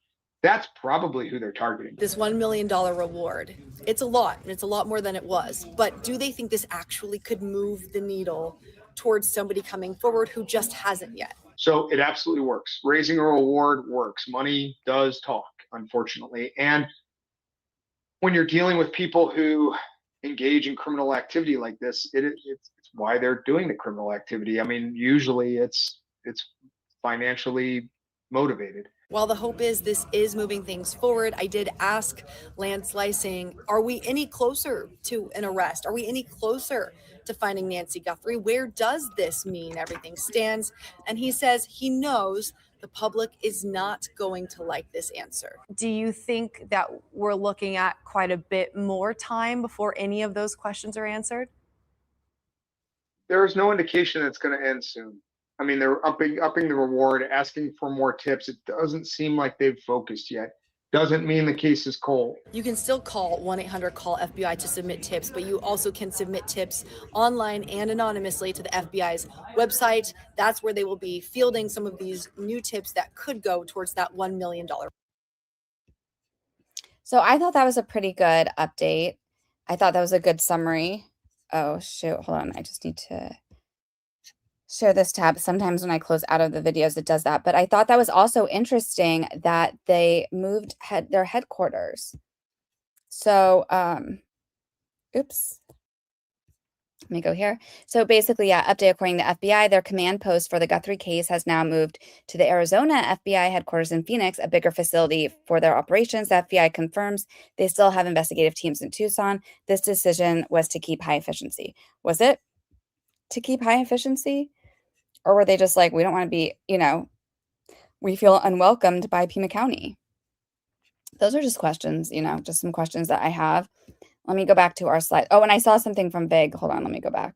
That's probably who they're targeting. This $1 million reward, it's a lot, and it's a lot more than it was. But do they think this actually could move the needle towards somebody coming forward who just hasn't yet? So it absolutely works. Raising a reward works. Money does talk, unfortunately. And when you're dealing with people who engage in criminal activity like this, it's why they're doing the criminal activity. I mean, usually it's financially motivated. While the hope is this is moving things forward, I did ask Lance Lysing, are we any closer to an arrest? Are we any closer to finding Nancy Guthrie? Where does this mean everything stands? And he says he knows the public is not going to like this answer. Do you think that we're looking at quite a bit more time before any of those questions are answered? There is no indication it's going to end soon. I mean, they're upping the reward, asking for more tips. It doesn't seem like they've focused yet. Doesn't mean the case is cold. You can still call 1-800-CALL-FBI to submit tips, but you also can submit tips online and anonymously to the FBI's website. That's where they will be fielding some of these new tips that could go towards that $1 million. So I thought that was a pretty good update. I thought that was a good summary. Oh, shoot. Hold on. I just need to share this tab. Sometimes when I close out of the videos, it does that. But I thought that was also interesting that they moved their headquarters. So, oops. Let me go here. So basically, yeah, update according to FBI, their command post for the Guthrie case has now moved to the Arizona FBI headquarters in Phoenix, a bigger facility for their operations. The FBI confirms they still have investigative teams in Tucson. This decision was to keep high efficiency. Was it to keep high efficiency? Or were they just like, we don't want to be, we feel unwelcomed by Pima County? Those are just questions, just some questions that I have. Let me go back to our slide. Oh, and I saw something from Big. Hold on, let me go back.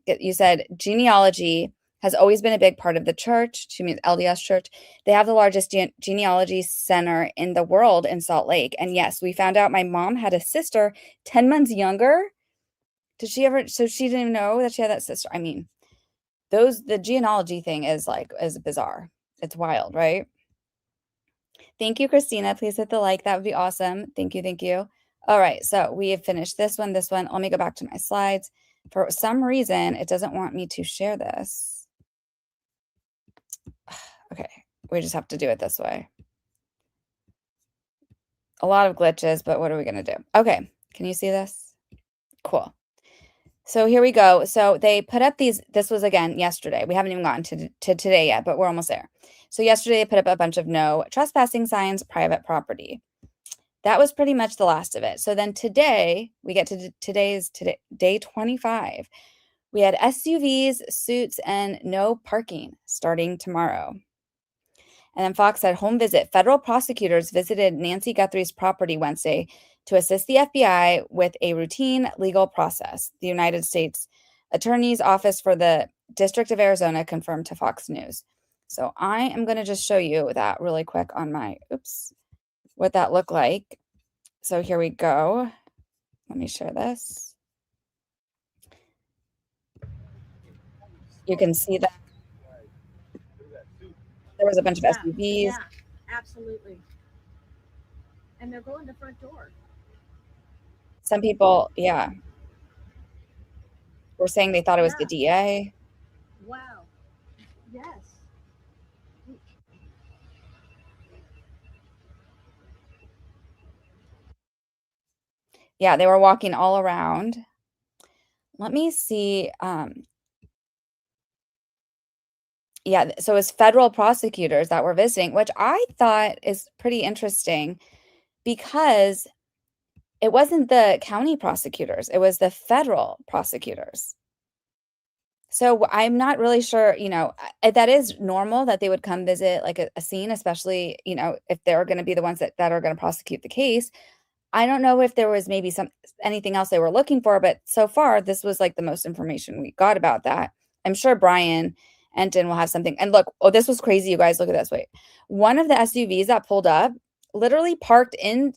You said genealogy has always been a big part of the church. She means LDS Church. They have the largest genealogy center in the world in Salt Lake. And yes, we found out my mom had a sister 10 months younger. Did she ever? So she didn't even know that she had that sister. I mean, the genealogy thing is bizarre. It's wild, right? Thank you, Christina. Please hit the like. That would be awesome. Thank you. Thank you. All right. So we have finished this one. Let me go back to my slides. For some reason, it doesn't want me to share this. Okay. We just have to do it this way. A lot of glitches, but what are we going to do? Okay. Can you see this? Cool. So here we go. So they put up this was again yesterday. We haven't even gotten to today yet, but we're almost there. So yesterday they put up a bunch of no trespassing signs, private property. That was pretty much the last of it. So then today, we get to day 25. We had SUVs, suits, and no parking starting tomorrow. And then Fox said, home visit. Federal prosecutors visited Nancy Guthrie's property Wednesday to assist the FBI with a routine legal process. The United States Attorney's Office for the District of Arizona confirmed to Fox News. So I am going to just show you that really quick on my, what that looked like. So here we go. Let me share this. You can see that there was a bunch of SUVs. Yeah, absolutely. And they're going to the front door. Some people, were saying they thought it was the DA. Wow. Yes. Yeah, they were walking all around. Let me see. Yeah, so it's federal prosecutors that were visiting, which I thought is pretty interesting because it wasn't the county prosecutors, it was the federal prosecutors. So I'm not really sure, that is normal that they would come visit like a scene, especially, if they're going to be the ones that are going to prosecute the case. I don't know if there was maybe anything else they were looking for, but so far this was like the most information we got about that. I'm sure Brian Enton will have something. And look, this was crazy, you guys. Look at this. Wait, one of the SUVs that pulled up literally parked in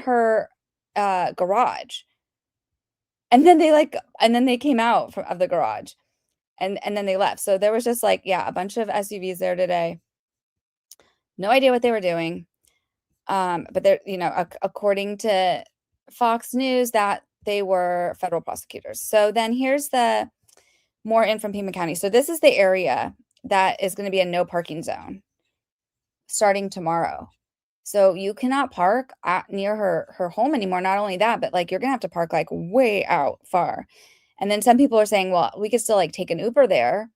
her garage, and then they came out of the garage, and then they left. So there was just like, a bunch of SUVs there today. No idea what they were doing. But they're, according to Fox News, that they were federal prosecutors. So then here's the more in from Pima County. So this is the area that is going to be a no parking zone starting tomorrow. So you cannot park near her home anymore. Not only that, but like you're going to have to park like way out far. And then some people are saying, well, we could still like take an Uber there,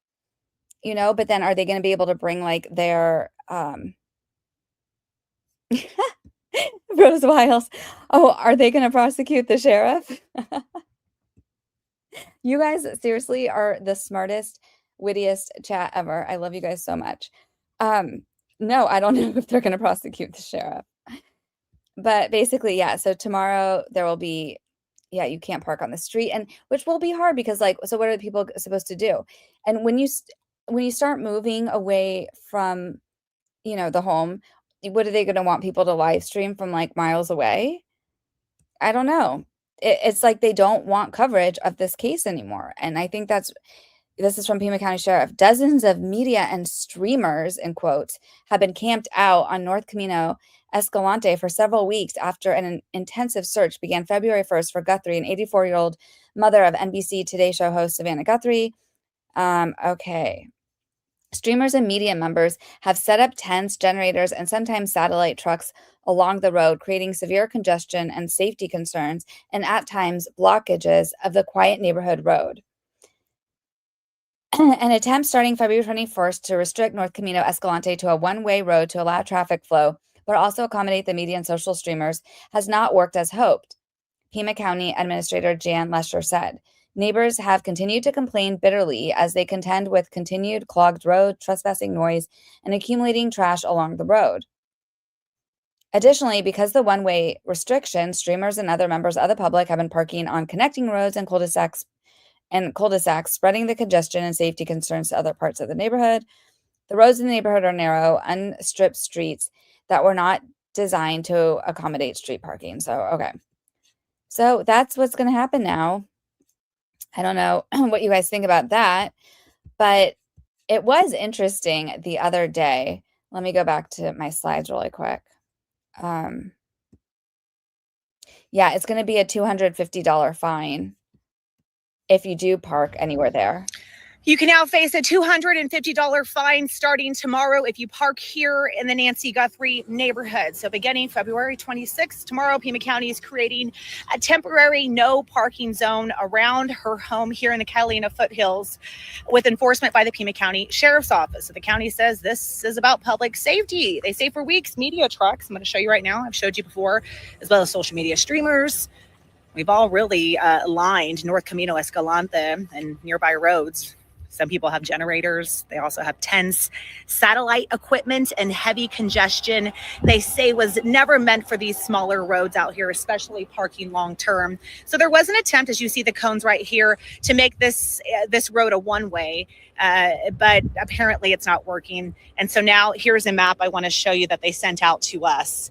but then are they going to be able to bring like their Rose Wiles. Oh, are they going to prosecute the sheriff? You guys seriously are the smartest, wittiest chat ever. I love you guys so much. No, I don't know if they're going to prosecute the sheriff. But basically, yeah, so tomorrow there will be, yeah, you can't park on the street, and which will be hard because, like, so what are the people supposed to do? And when you start moving away from, the home, what are they gonna want people to live stream from, like, miles away? I don't know. It's like they don't want coverage of this case anymore, and I think this is from Pima County Sheriff. Dozens of media and streamers, in quotes, have been camped out on North Camino Escalante for several weeks after an intensive search began February 1st for Guthrie, an 84-year-old mother of NBC Today Show host Savannah Guthrie. Okay. Streamers and media members have set up tents, generators, and sometimes satellite trucks along the road, creating severe congestion and safety concerns, and at times blockages of the quiet neighborhood road. An attempt starting February 21st to restrict North Camino Escalante to a one-way road to allow traffic flow, but also accommodate the media and social streamers, has not worked as hoped, Pima County Administrator Jan Lesher said. Neighbors have continued to complain bitterly as they contend with continued clogged road, trespassing noise, and accumulating trash along the road. Additionally, because the one-way restriction, streamers and other members of the public have been parking on connecting roads and cul-de-sacs, spreading the congestion and safety concerns to other parts of the neighborhood. The roads in the neighborhood are narrow, unstripped streets that were not designed to accommodate street parking. So, okay. So that's what's going to happen now. I don't know what you guys think about that, but it was interesting the other day. Let me go back to my slides really quick. Yeah, it's going to be a $250 fine if you do park anywhere there. You can now face a $250 fine starting tomorrow if you park here in the Nancy Guthrie neighborhood. So beginning February 26th, tomorrow, Pima County is creating a temporary no parking zone around her home here in the Catalina foothills with enforcement by the Pima County Sheriff's Office. So the county says this is about public safety. They say for weeks, media trucks, I'm going to show you right now, I've showed you before, as well as social media streamers. We've all really lined North Camino Escalante and nearby roads. Some people have generators. They also have tents, satellite equipment, and heavy congestion. They say was never meant for these smaller roads out here, especially parking long term. So there was an attempt, as you see the cones right here, to make this road a one-way, but apparently it's not working. And so now here's a map I want to show you that they sent out to us.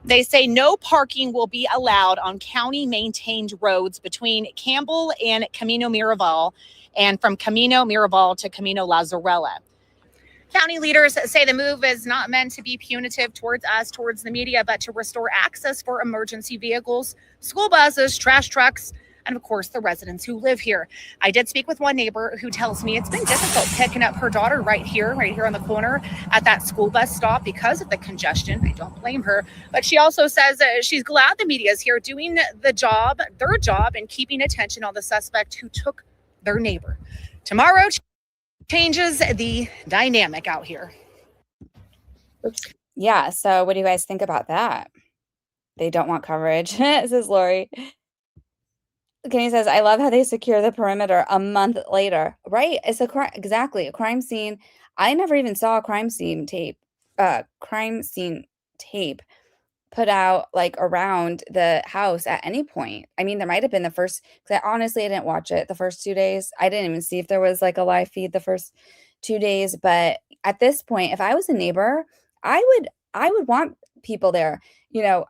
They say no parking will be allowed on county-maintained roads between Campbell and Camino Miraval, and from Camino Miraval to Camino La Zarella. County leaders say the move is not meant to be punitive towards us, towards the media, but to restore access for emergency vehicles, school buses, trash trucks, and of course, the residents who live here. I did speak with one neighbor who tells me it's been difficult picking up her daughter right here on the corner at that school bus stop because of the congestion. I don't blame her. But she also says she's glad the media is here doing their job, and keeping attention on the suspect who took their neighbor. Tomorrow changes the dynamic out here. Oops. Yeah, so what do you guys think about that? They don't want coverage, says Lori. Kenny says, I love how they secure the perimeter a month later. Right? It's exactly a crime scene. I never even saw a crime scene tape put out like around the house at any point. I mean, there might have been the first, because I didn't watch it the first 2 days. I didn't even see if there was like a live feed the first 2 days. But at this point, if I was a neighbor, I would want people there,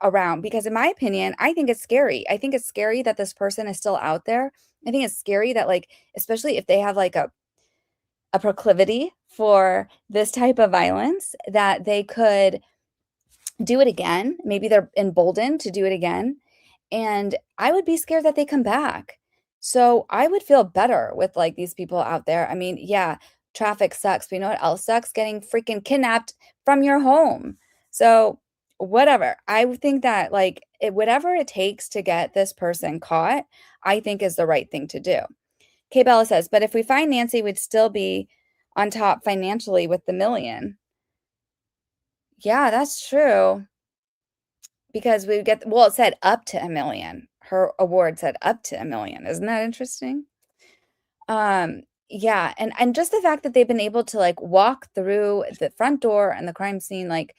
around, because in my opinion, I think it's scary. I think it's scary that this person is still out there. I think it's scary that, like, especially if they have like a proclivity for this type of violence, that they could do it again. Maybe they're emboldened to do it again. And I would be scared that they come back. So I would feel better with like these people out there. I mean, yeah, traffic sucks. But you know what else sucks? Getting freaking kidnapped from your home. So whatever. I would think that whatever it takes to get this person caught, I think is the right thing to do. Kay Bella says, but if we find Nancy, we'd still be on top financially with the $1 million. Yeah, that's true. because we get, well, it said up to $1 million. Her award said up to $1 million. Isn't that interesting? Yeah, and just the fact that they've been able to like walk through the front door and the crime scene, like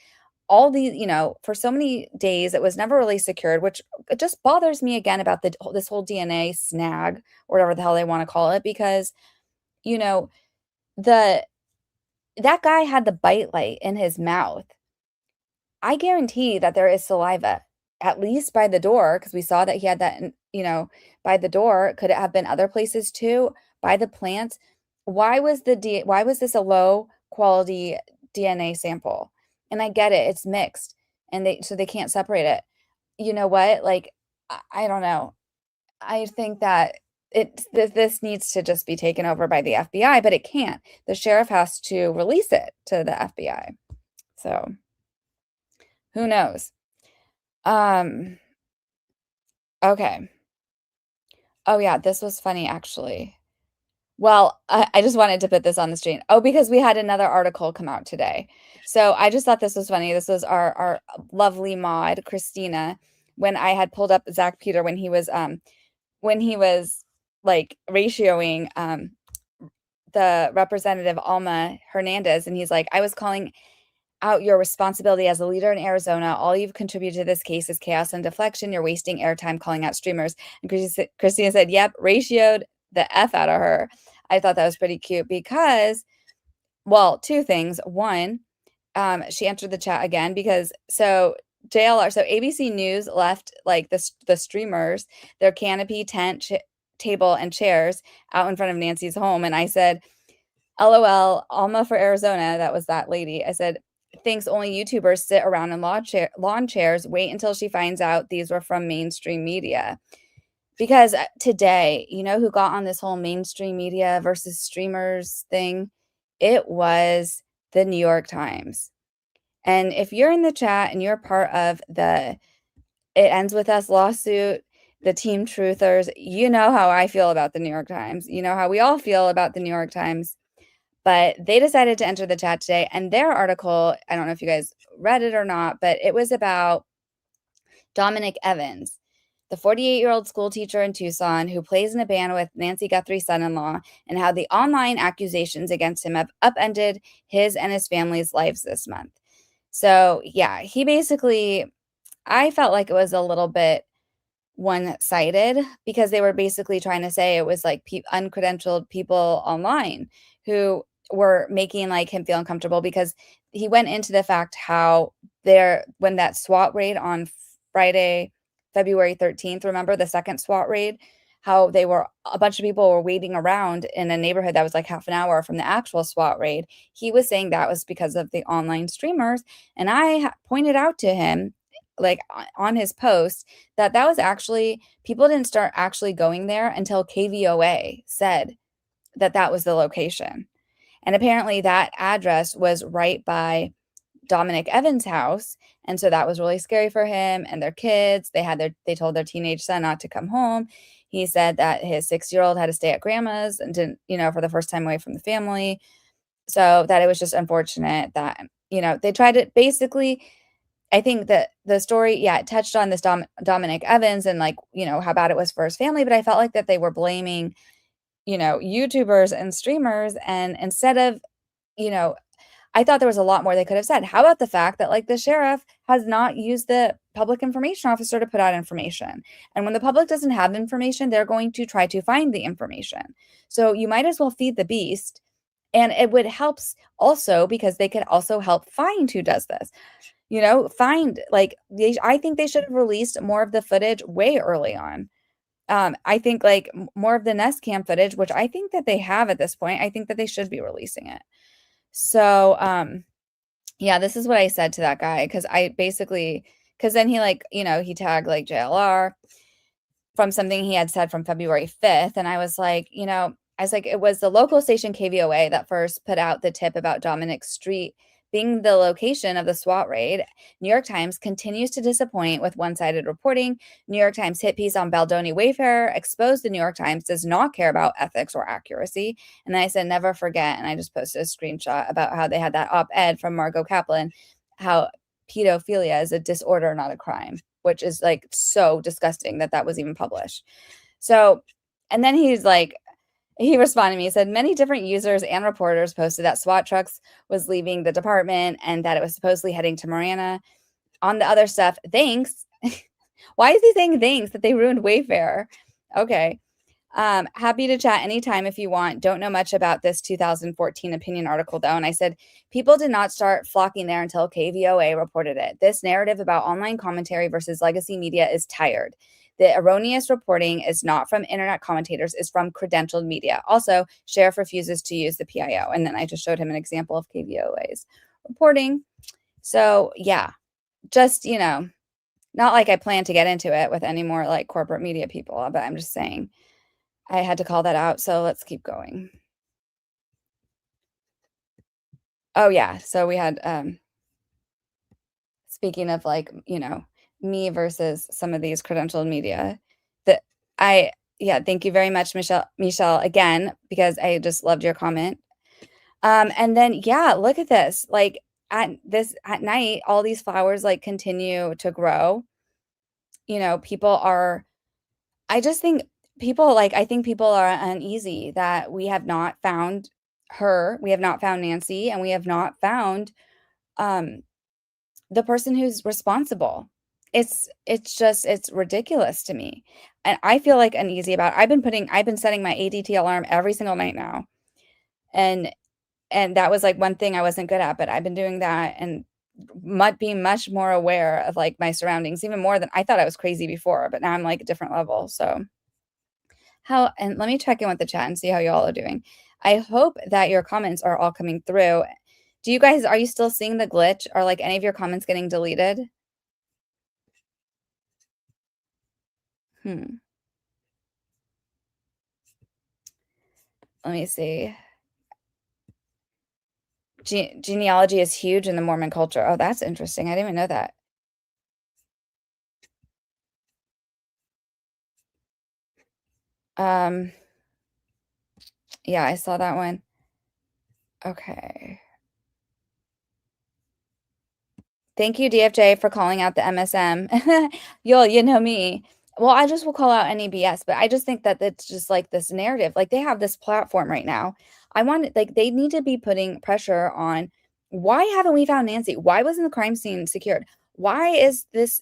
all these, for so many days, it was never really secured, which it just bothers me again about this whole DNA snag or whatever the hell they want to call it, because that guy had the bite light in his mouth. I guarantee that there is saliva at least by the door, because we saw that he had that, by the door. Could it have been other places too? By the plants? Why was this a low quality DNA sample? And I get it, it's mixed, and they can't separate it. You know what? Like, I don't know. I think that this needs to just be taken over by the FBI, but it can't. The sheriff has to release it to the FBI. So who knows? Okay. Oh yeah, this was funny actually. Well, I just wanted to put this on the screen. Oh, because we had another article come out today. So I just thought this was funny. This was our lovely mod, Christina, when I had pulled up Zach Peter when he was like ratioing the representative Alma Hernandez, and he's like, I was calling out your responsibility as a leader in Arizona. All you've contributed to this case is chaos and deflection. You're wasting airtime calling out streamers. And Christina said, yep, ratioed the F out of her. I thought that was pretty cute because, well, two things. One, she entered the chat again because JLR, so ABC News left like the streamers, their canopy, tent, table, and chairs out in front of Nancy's home. And I said, LOL, Alma for Arizona. That was that lady. I said, thinks only YouTubers sit around in lawn chairs. Wait until she finds out these were from mainstream media. Because today, who got on this whole mainstream media versus streamers thing? It was the New York Times. And if you're in the chat and you're part of the It Ends With Us lawsuit, the Team Truthers, you know how I feel about the New York Times. You know how we all feel about the New York Times. But they decided to enter the chat today. And their article, I don't know if you guys read it or not, but it was about Dominic Evans, the 48-year-old school teacher in Tucson who plays in a band with Nancy Guthrie's son-in-law, and how the online accusations against him have upended his and his family's lives this month. So, yeah, he basically, I felt like it was a little bit one-sided because they were basically trying to say it was like uncredentialed people online who were making like him feel uncomfortable, because he went into the fact how when that SWAT raid on Friday, February 13th, remember the second SWAT raid, how a bunch of people were waiting around in a neighborhood that was like half an hour from the actual SWAT raid. He was saying that was because of the online streamers. And I pointed out to him, like on his post, that was actually, people didn't start actually going there until KVOA said that was the location. And apparently that address was right by Dominic Evans' house. And so that was really scary for him and their kids. They told their teenage son not to come home. He said that his 6-year-old had to stay at grandma's and didn't, for the first time away from the family. So that it was just unfortunate that, they tried to basically, I think that the story, it touched on this Dominic Evans and like, how bad it was for his family. But I felt like that they were blaming, YouTubers and streamers. And instead of, I thought there was a lot more they could have said. How about the fact that like the sheriff has not used the public information officer to put out information? And when the public doesn't have information, they're going to try to find the information. So you might as well feed the beast. And it would help also because they could also help find who does this. Find I think they should have released more of the footage way early on. I think like more of the Nest Cam footage, which I think that they have at this point. I think that they should be releasing it. So, yeah, this is what I said to that guy, because then he he tagged like JLR from something he had said from February 5th. And I was like, it was the local station KVOA that first put out the tip about Dominic Street being the location of the SWAT raid. New York Times continues to disappoint with one-sided reporting. New York Times hit piece on Baldoni Wayfarer exposed the New York Times does not care about ethics or accuracy. And then I said, never forget. And I just posted a screenshot about how they had that op-ed from Margot Kaplan, how pedophilia is a disorder, not a crime, which is like so disgusting that that was even published. So, and then he responded to me, he said, many different users and reporters posted that SWAT trucks was leaving the department and that it was supposedly heading to Marana. On the other stuff, thanks. Why is he saying thanks that they ruined Wayfair? Okay. Happy to chat anytime if you want. Don't know much about this 2014 opinion article, though. And I said, people did not start flocking there until KVOA reported it. This narrative about online commentary versus legacy media is tired. The erroneous reporting is not from internet commentators, it's from credentialed media. Also, Sheriff refuses to use the PIO. And then I just showed him an example of KVOA's reporting. So, yeah, just, not like I plan to get into it with any more like corporate media people, but I'm just saying I had to call that out. So let's keep going. Oh, yeah. So we had, speaking of like, me versus some of these credentialed media that thank you very much, Michelle, again, because I just loved your comment. And then, look at this, like at night, all these flowers like continue to grow. I think people are uneasy that we have not found her. We have not found Nancy, and we have not found, the person who's responsible. It's ridiculous to me. And I feel like uneasy about it. I've been setting my ADT alarm every single night now. And that was like one thing I wasn't good at, but I've been doing that and being much more aware of like my surroundings, even more than I thought I was crazy before, but now I'm like a different level. So and let me check in with the chat and see how y'all are doing. I hope that your comments are all coming through. Are you still seeing the glitch? Are like any of your comments getting deleted? Let me see. Genealogy is huge in the Mormon culture. Oh, that's interesting. I didn't even know that. Yeah, I saw that one. Okay. Thank you, DFJ, for calling out the MSM. You know me. Well, I just will call out any BS, but I just think that it's just like this narrative. Like they have this platform right now. They need to be putting pressure on. Why haven't we found Nancy? Why wasn't the crime scene secured? Why is this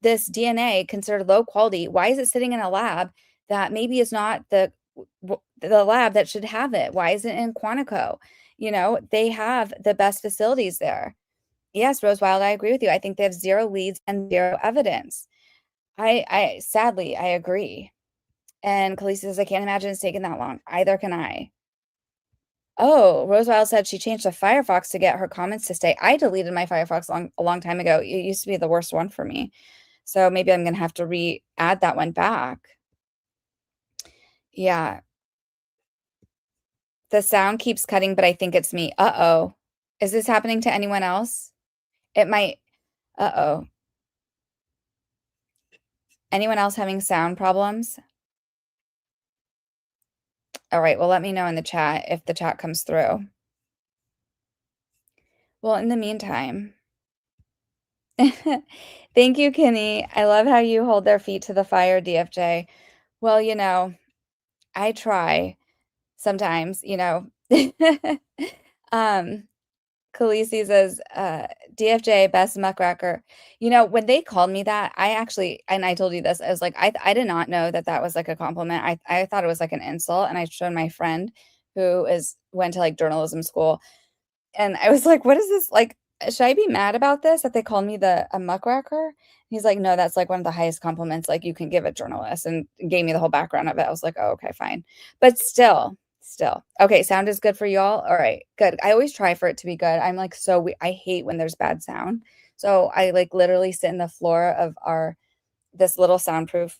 DNA considered low quality? Why is it sitting in a lab that maybe is not the lab that should have it? Why is it in Quantico? They have the best facilities there. Yes, Rose Wild, I agree with you. I think they have zero leads and zero evidence. I sadly, I agree. And Khaleesi says, I can't imagine it's taken that long. Either can I. Oh, Rose Wild said she changed to Firefox to get her comments to stay. I deleted my Firefox a long time ago. It used to be the worst one for me. So maybe I'm going to have to re-add that one back. Yeah. The sound keeps cutting, but I think it's me. Uh-oh. Is this happening to anyone else? It might. Uh-oh. Anyone else having sound problems? All right, well, let me know in the chat if the chat comes through. Well, in the meantime, thank you, Kenny. I love how you hold their feet to the fire, DFJ. Well, I try sometimes, Khaleesi says, DFJ, best muckracker. When they called me that, and I told you this, I was like, I did not know that was like a compliment. I thought it was like an insult. And I showed my friend who went to like journalism school. And I was like, what is this? Like, should I be mad about this, that they called me a muckracker? He's like, no, that's like one of the highest compliments like you can give a journalist, and gave me the whole background of it. I was like, oh, okay, fine. But still. Okay, sound is good for y'all. All right, good. I always try for it to be good. I'm like, I hate when there's bad sound. So I like literally sit in the floor of this little soundproof.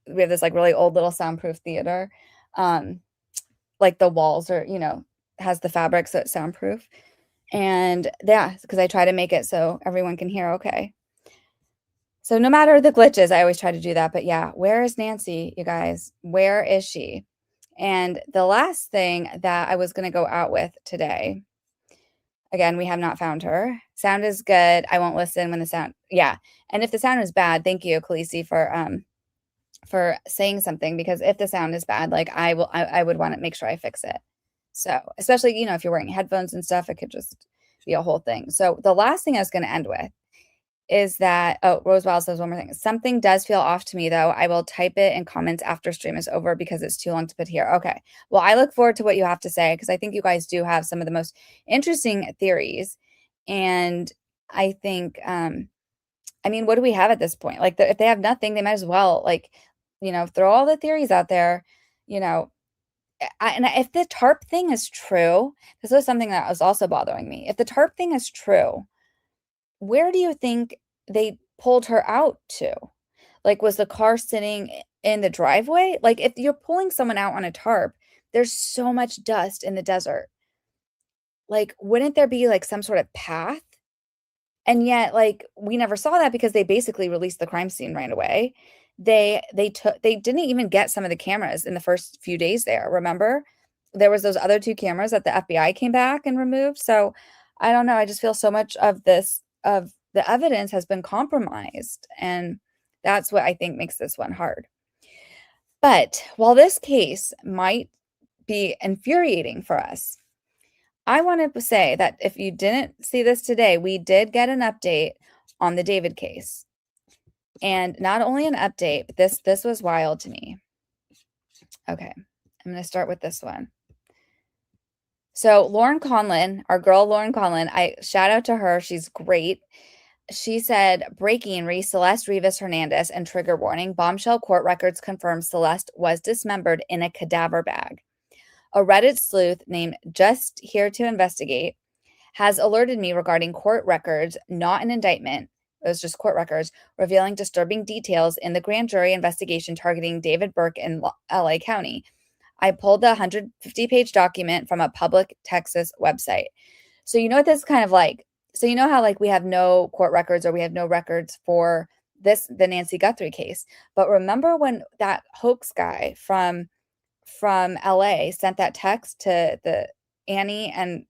We have this like really old little soundproof theater. Like the walls are, has the fabric, so it's soundproof. And yeah, because I try to make it so everyone can hear okay. So no matter the glitches, I always try to do that. But yeah, where is Nancy, you guys? Where is she? And the last thing that I was going to go out with today Again, we have not found her. Sound is good. I won't listen when the sound. Yeah. And if the sound is bad, thank you, Khaleesi, for saying something, because if the sound is bad, like I would want to make sure I fix it. So, especially, if you're wearing headphones and stuff, it could just be a whole thing. So the last thing I was going to end with is that, oh, Rosewild says one more thing. Something does feel off to me, though. I will type it in comments after stream is over because it's too long to put here. Okay. Well, I look forward to what you have to say, because I think you guys do have some of the most interesting theories. And I think, I mean, what do we have at this point? Like, if they have nothing, they might as well, like, throw all the theories out there, and if the tarp thing is true, this was something that was also bothering me. If the tarp thing is true, where do you think they pulled her out to? Like, was the car sitting in the driveway? Like, if you're pulling someone out on a tarp, there's so much dust in the desert. Like, wouldn't there be like some sort of path? And yet, like, we never saw that because they basically released the crime scene right away. They didn't even get some of the cameras in the first few days there. Remember? There was those other 2 cameras that the FBI came back and removed. So I don't know. I just feel so much of the evidence has been compromised. And that's what I think makes this one hard. But while this case might be infuriating for us, I want to say that if you didn't see this today, we did get an update on the David case. And not only an update, but this was wild to me. Okay, I'm going to start with this one. So Lauren Conlon, our girl Lauren Conlon, I shout out to her. She's great. She said, breaking, Celeste Rivas Hernandez and trigger warning. Bombshell court records confirm Celeste was dismembered in a cadaver bag. A Reddit sleuth named Just Here to Investigate has alerted me regarding court records, not an indictment. It was just court records, revealing disturbing details in the grand jury investigation targeting David Burke in LA County. I pulled the 150-page document from a public Texas website. So you know what this is kind of like? So you know how like we have no court records, or we have no records for the Nancy Guthrie case. But remember when that hoax guy from LA sent that text to the Annie and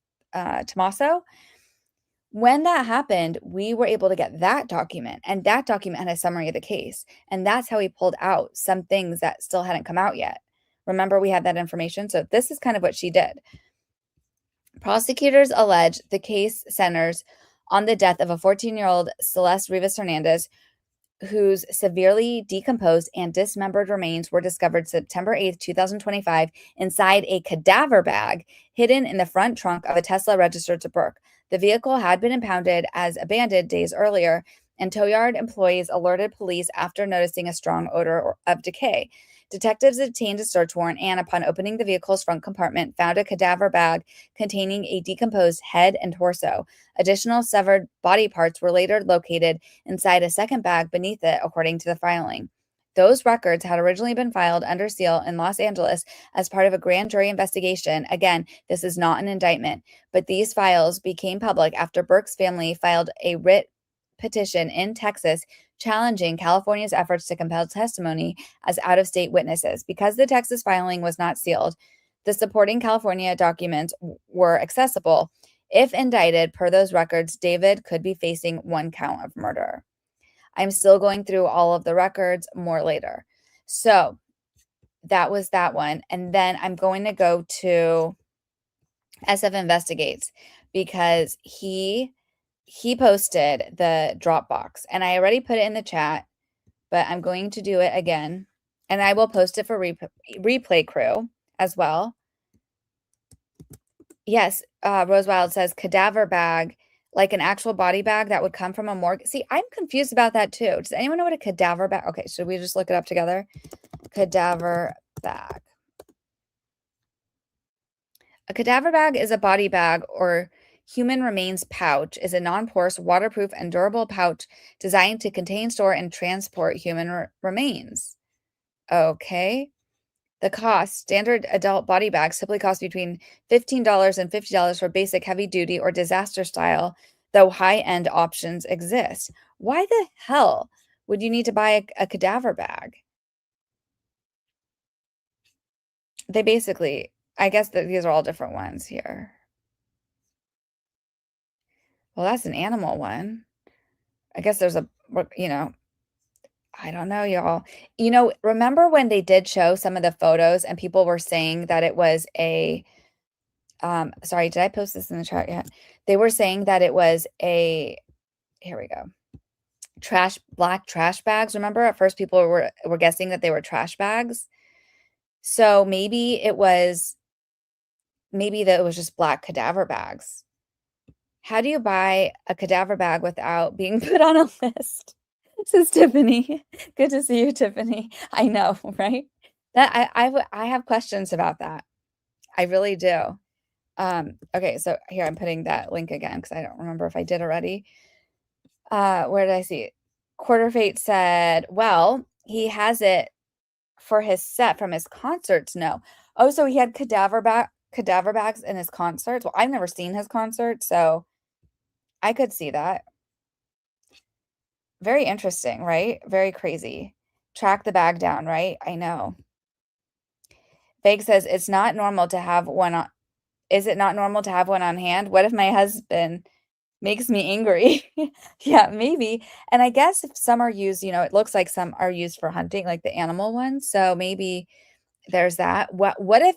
Tommaso? When that happened, we were able to get that document, and that document had a summary of the case. And that's how we pulled out some things that still hadn't come out yet. Remember, we had that information. So this is kind of what she did. Prosecutors allege the case centers on the death of a 14-year-old Celeste Rivas Hernandez, whose severely decomposed and dismembered remains were discovered September 8th, 2025, inside a cadaver bag hidden in the front trunk of a Tesla registered to Burke. The vehicle had been impounded as abandoned days earlier, and tow yard employees alerted police after noticing a strong odor of decay. Detectives obtained a search warrant and, upon opening the vehicle's front compartment, found a cadaver bag containing a decomposed head and torso. Additional severed body parts were later located inside a second bag beneath it, according to the filing. Those records had originally been filed under seal in Los Angeles as part of a grand jury investigation. Again, this is not an indictment, but these files became public after Burke's family filed a writ petition in Texas challenging California's efforts to compel testimony as out-of-state witnesses. Because the Texas filing was not sealed, the supporting California documents were accessible. If indicted per those records, David could be facing 1 count of murder. I'm still going through all of the records, more later. So that was that one. And then I'm going to go to SF Investigates, because he posted the Dropbox, and I already put it in the chat, but I'm going to do it again, and I will post it for replay crew as well. Yes, Rosewild says cadaver bag, like an actual body bag that would come from a morgue. See, I'm confused about that too. Does anyone know what a cadaver bag? Okay, should we just look it up together? Cadaver bag. A cadaver bag is a body bag or human remains pouch, is a non-porous, waterproof, and durable pouch designed to contain, store, and transport human remains. Okay. The cost, standard adult body bags typically cost between $15 and $50 for basic heavy duty or disaster style, though high-end options exist. Why the hell would you need to buy a cadaver bag? They basically, I guess that these are all different ones here. Well, that's an animal one. I guess there's a, I don't know, y'all. Remember when they did show some of the photos and people were saying that it was sorry, did I post this in the chat yet? They were saying that it was here we go. Black trash bags. Remember at first people were guessing that they were trash bags. So maybe that it was just black cadaver bags. How do you buy a cadaver bag without being put on a list? Says Tiffany. Good to see you, Tiffany. I know, right? That I have questions about that. I really do. Okay, so here I'm putting that link again because I don't remember if I did already. Where did I see it? Quarterfate said, well, he has it for his set from his concerts. No. Oh, so he had cadaver bags in his concerts. Well, I've never seen his concert, so I could see that. Very interesting, right? Very crazy. Track the bag down, right? I know. Vague says it's not normal to have one on. Is it not normal to have one on hand? What if my husband makes me angry? Yeah, maybe. And I guess if some are used, it looks like some are used for hunting, like the animal ones. So maybe there's that. What if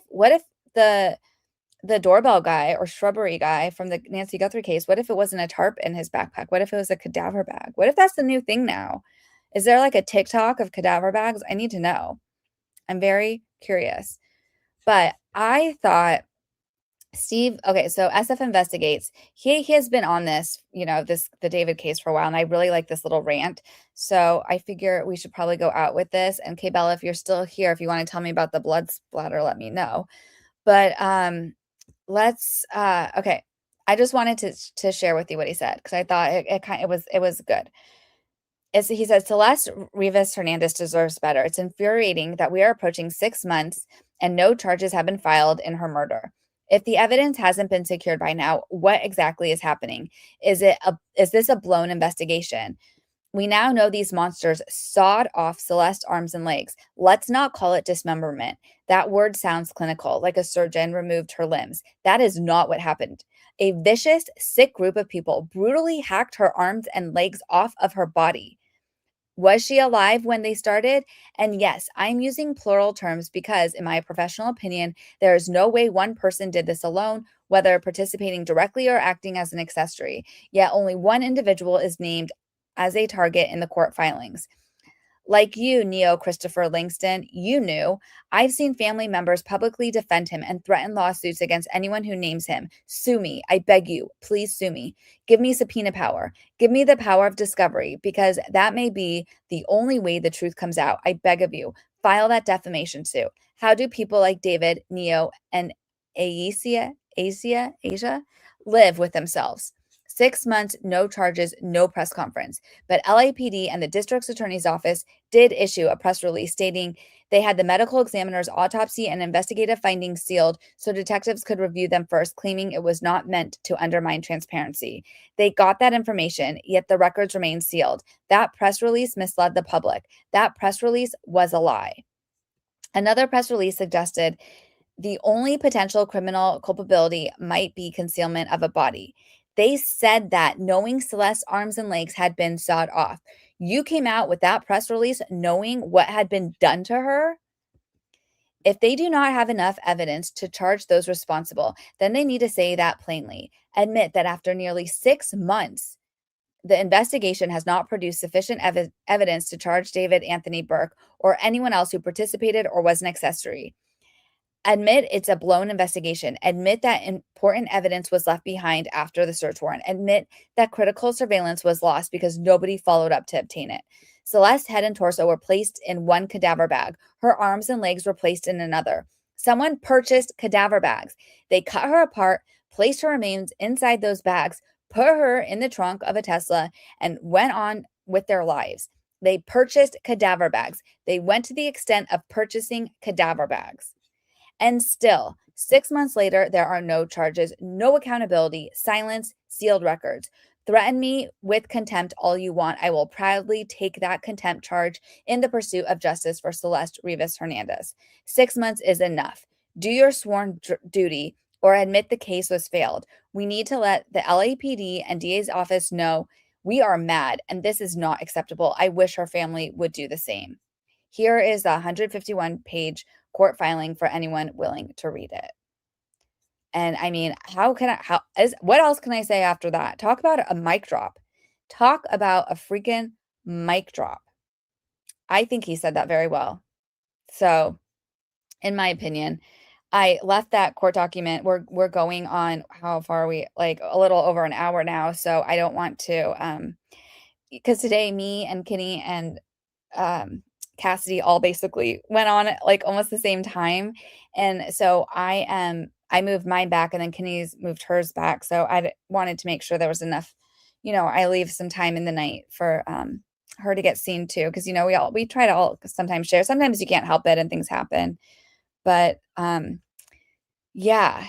the doorbell guy or shrubbery guy from the Nancy Guthrie case, what if it wasn't a tarp in his backpack? What if it was a cadaver bag? What if that's the new thing now? Is there like a TikTok of cadaver bags? I need to know. I'm very curious. But I thought Steve, okay, so SF Investigates, he has been on this, the David case for a while, and I really like this little rant. So I figure we should probably go out with this. And Kay Bella, if you're still here, if you want to tell me about the blood splatter, let me know. But let's okay. I just wanted to share with you what he said because I thought it was good. He says Celeste Rivas Hernandez deserves better. It's infuriating that we are approaching 6 months and no charges have been filed in her murder. If the evidence hasn't been secured by now, what exactly is happening? Is this a blown investigation? We now know these monsters sawed off Celeste's arms and legs. Let's not call it dismemberment. That word sounds clinical, like a surgeon removed her limbs. That is not what happened. A vicious, sick group of people brutally hacked her arms and legs off of her body. Was she alive when they started? And yes, I'm using plural terms because, in my professional opinion, there is no way one person did this alone, whether participating directly or acting as an accessory. Yet only one individual is named as a target in the court filings. Like you, Neo Christopher Langston, you knew. I've seen family members publicly defend him and threaten lawsuits against anyone who names him. Sue me. I beg you. Please sue me. Give me subpoena power. Give me the power of discovery because that may be the only way the truth comes out. I beg of you. File that defamation suit. How do people like David, Neo, and Asia live with themselves? 6 months, no charges, no press conference. But LAPD and the district's attorney's office did issue a press release stating they had the medical examiner's autopsy and investigative findings sealed so detectives could review them first, claiming it was not meant to undermine transparency. They got that information, yet the records remain sealed. That press release misled the public. That press release was a lie. Another press release suggested the only potential criminal culpability might be concealment of a body. They said that knowing Celeste's arms and legs had been sawed off. You came out with that press release knowing what had been done to her. If they do not have enough evidence to charge those responsible, then they need to say that plainly. Admit that after nearly 6 months, the investigation has not produced sufficient evidence to charge David Anthony Burke or anyone else who participated or was an accessory. Admit it's a blown investigation. Admit that important evidence was left behind after the search warrant. Admit that critical surveillance was lost because nobody followed up to obtain it. Celeste's head and torso were placed in one cadaver bag. Her arms and legs were placed in another. Someone purchased cadaver bags. They cut her apart, placed her remains inside those bags, put her in the trunk of a Tesla, and went on with their lives. They purchased cadaver bags. They went to the extent of purchasing cadaver bags. And still, 6 months later, there are no charges, no accountability, silence, sealed records. Threaten me with contempt all you want. I will proudly take that contempt charge in the pursuit of justice for Celeste Rivas Hernandez. 6 months is enough. Do your sworn duty. or admit the case was failed. We need to let the LAPD and DA's office know we are mad and this is not acceptable. I wish her family would do the same. Here is a 151-page court filing for anyone willing to read it. And I mean, what else can I say after that? Talk about a mic drop. Talk about a freaking mic drop. I think he said that very well. So, in my opinion, I left that court document. We're going on, how far are we? Like a little over an hour now. So I don't want to, because today me and Kenny and Cassidy all basically went on at like almost the same time. And so I moved mine back and then Kenny's moved hers back. So I wanted to make sure there was enough, I leave some time in the night for her to get seen too. Because, we try to all sometimes share. Sometimes you can't help it and things happen. But yeah,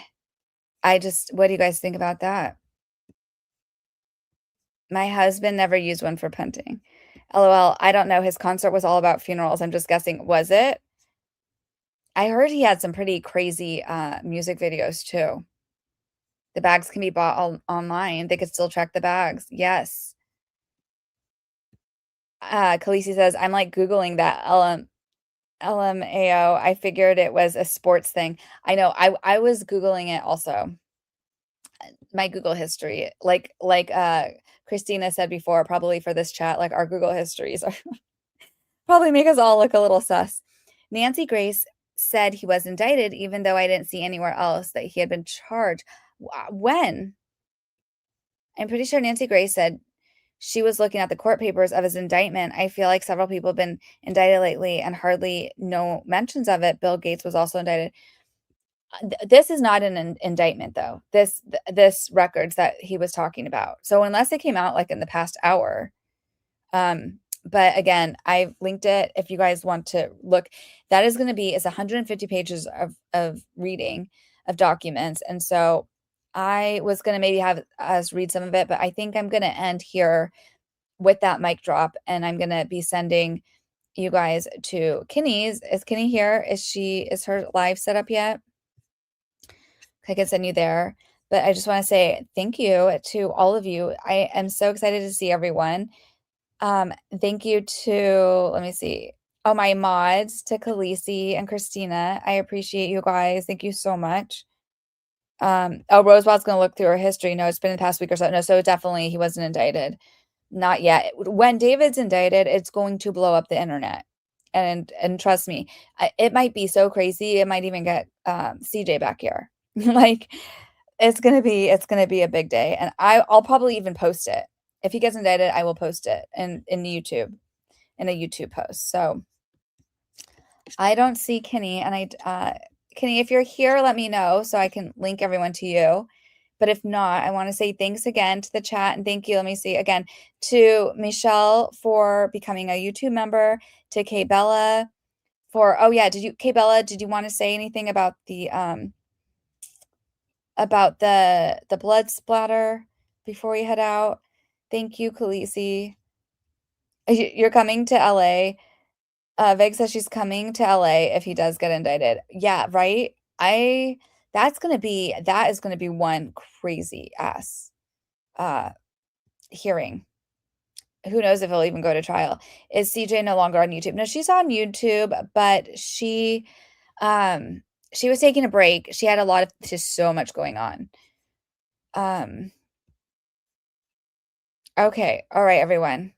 what do you guys think about that? My husband never used one for punting. LOL, I don't know. His concert was all about funerals. I'm just guessing. Was it? I heard he had some pretty crazy music videos too. The bags can be bought online. They could still check the bags. Yes. Khaleesi says, I'm like Googling that LMAO. I figured it was a sports thing. I know. I was Googling it also. My Google history, like Christina said before, probably for this chat, like our Google histories are probably make us all look a little sus. Nancy Grace said he was indicted, even though I didn't see anywhere else that he had been charged. When? I'm pretty sure Nancy Grace said she was looking at the court papers of his indictment. I feel like several people have been indicted lately and hardly no mentions of it. Bill Gates was also indicted. This is not an indictment though. This records that he was talking about. So unless it came out like in the past hour, but again, I've linked it. If you guys want to look, that is going to be, it's 150 pages of reading of documents. And so I was going to maybe have us read some of it, but I think I'm going to end here with that mic drop. And I'm going to be sending you guys to Kenny's. Is Kenny here? Is her live set up yet? I can send you there. But I just want to say thank you to all of you. I am so excited to see everyone. Thank you to, let me see. Oh, my mods, to Khaleesi and Christina. I appreciate you guys. Thank you so much. Rosewell's going to look through her history. No, it's been the past week or so. No, so definitely he wasn't indicted. Not yet. When David's indicted, it's going to blow up the internet. And trust me, it might be so crazy. It might even get CJ back here. Like it's gonna be a big day, and I'll probably even post it if he gets indicted. I will post it in YouTube, in a YouTube post. So I don't see Kenny, and Kenny, if you're here, let me know so I can link everyone to you. But if not, I want to say thanks again to the chat, and thank you. Let me see again to Michelle for becoming a YouTube member, to Kay Bella for Kay Bella, did you want to say anything about the blood splatter before we head out? Thank you, Khaleesi. You're coming to LA. Veg says she's coming to LA if he does get indicted. Yeah, right. That is gonna be one crazy ass hearing. Who knows if he'll even go to trial? Is CJ no longer on YouTube? No, she's on YouTube, but she was taking a break. She had just so much going on. Okay. All right, everyone.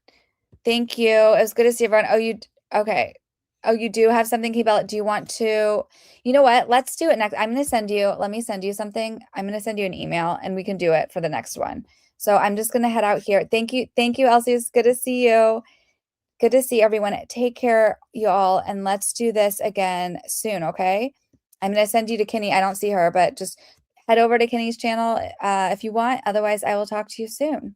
Thank you. It was good to see everyone. Okay. Oh, you do have something, Kibella. Do you want to, you know what? Let's do it next. Let me send you something. I'm going to send you an email and we can do it for the next one. So I'm just going to head out here. Thank you. Thank you, Elsie. It's good to see you. Good to see everyone. Take care, you all. And let's do this again soon. Okay. I'm going to send you to Kenny. I don't see her, but just head over to Kenny's channel if you want. Otherwise, I will talk to you soon.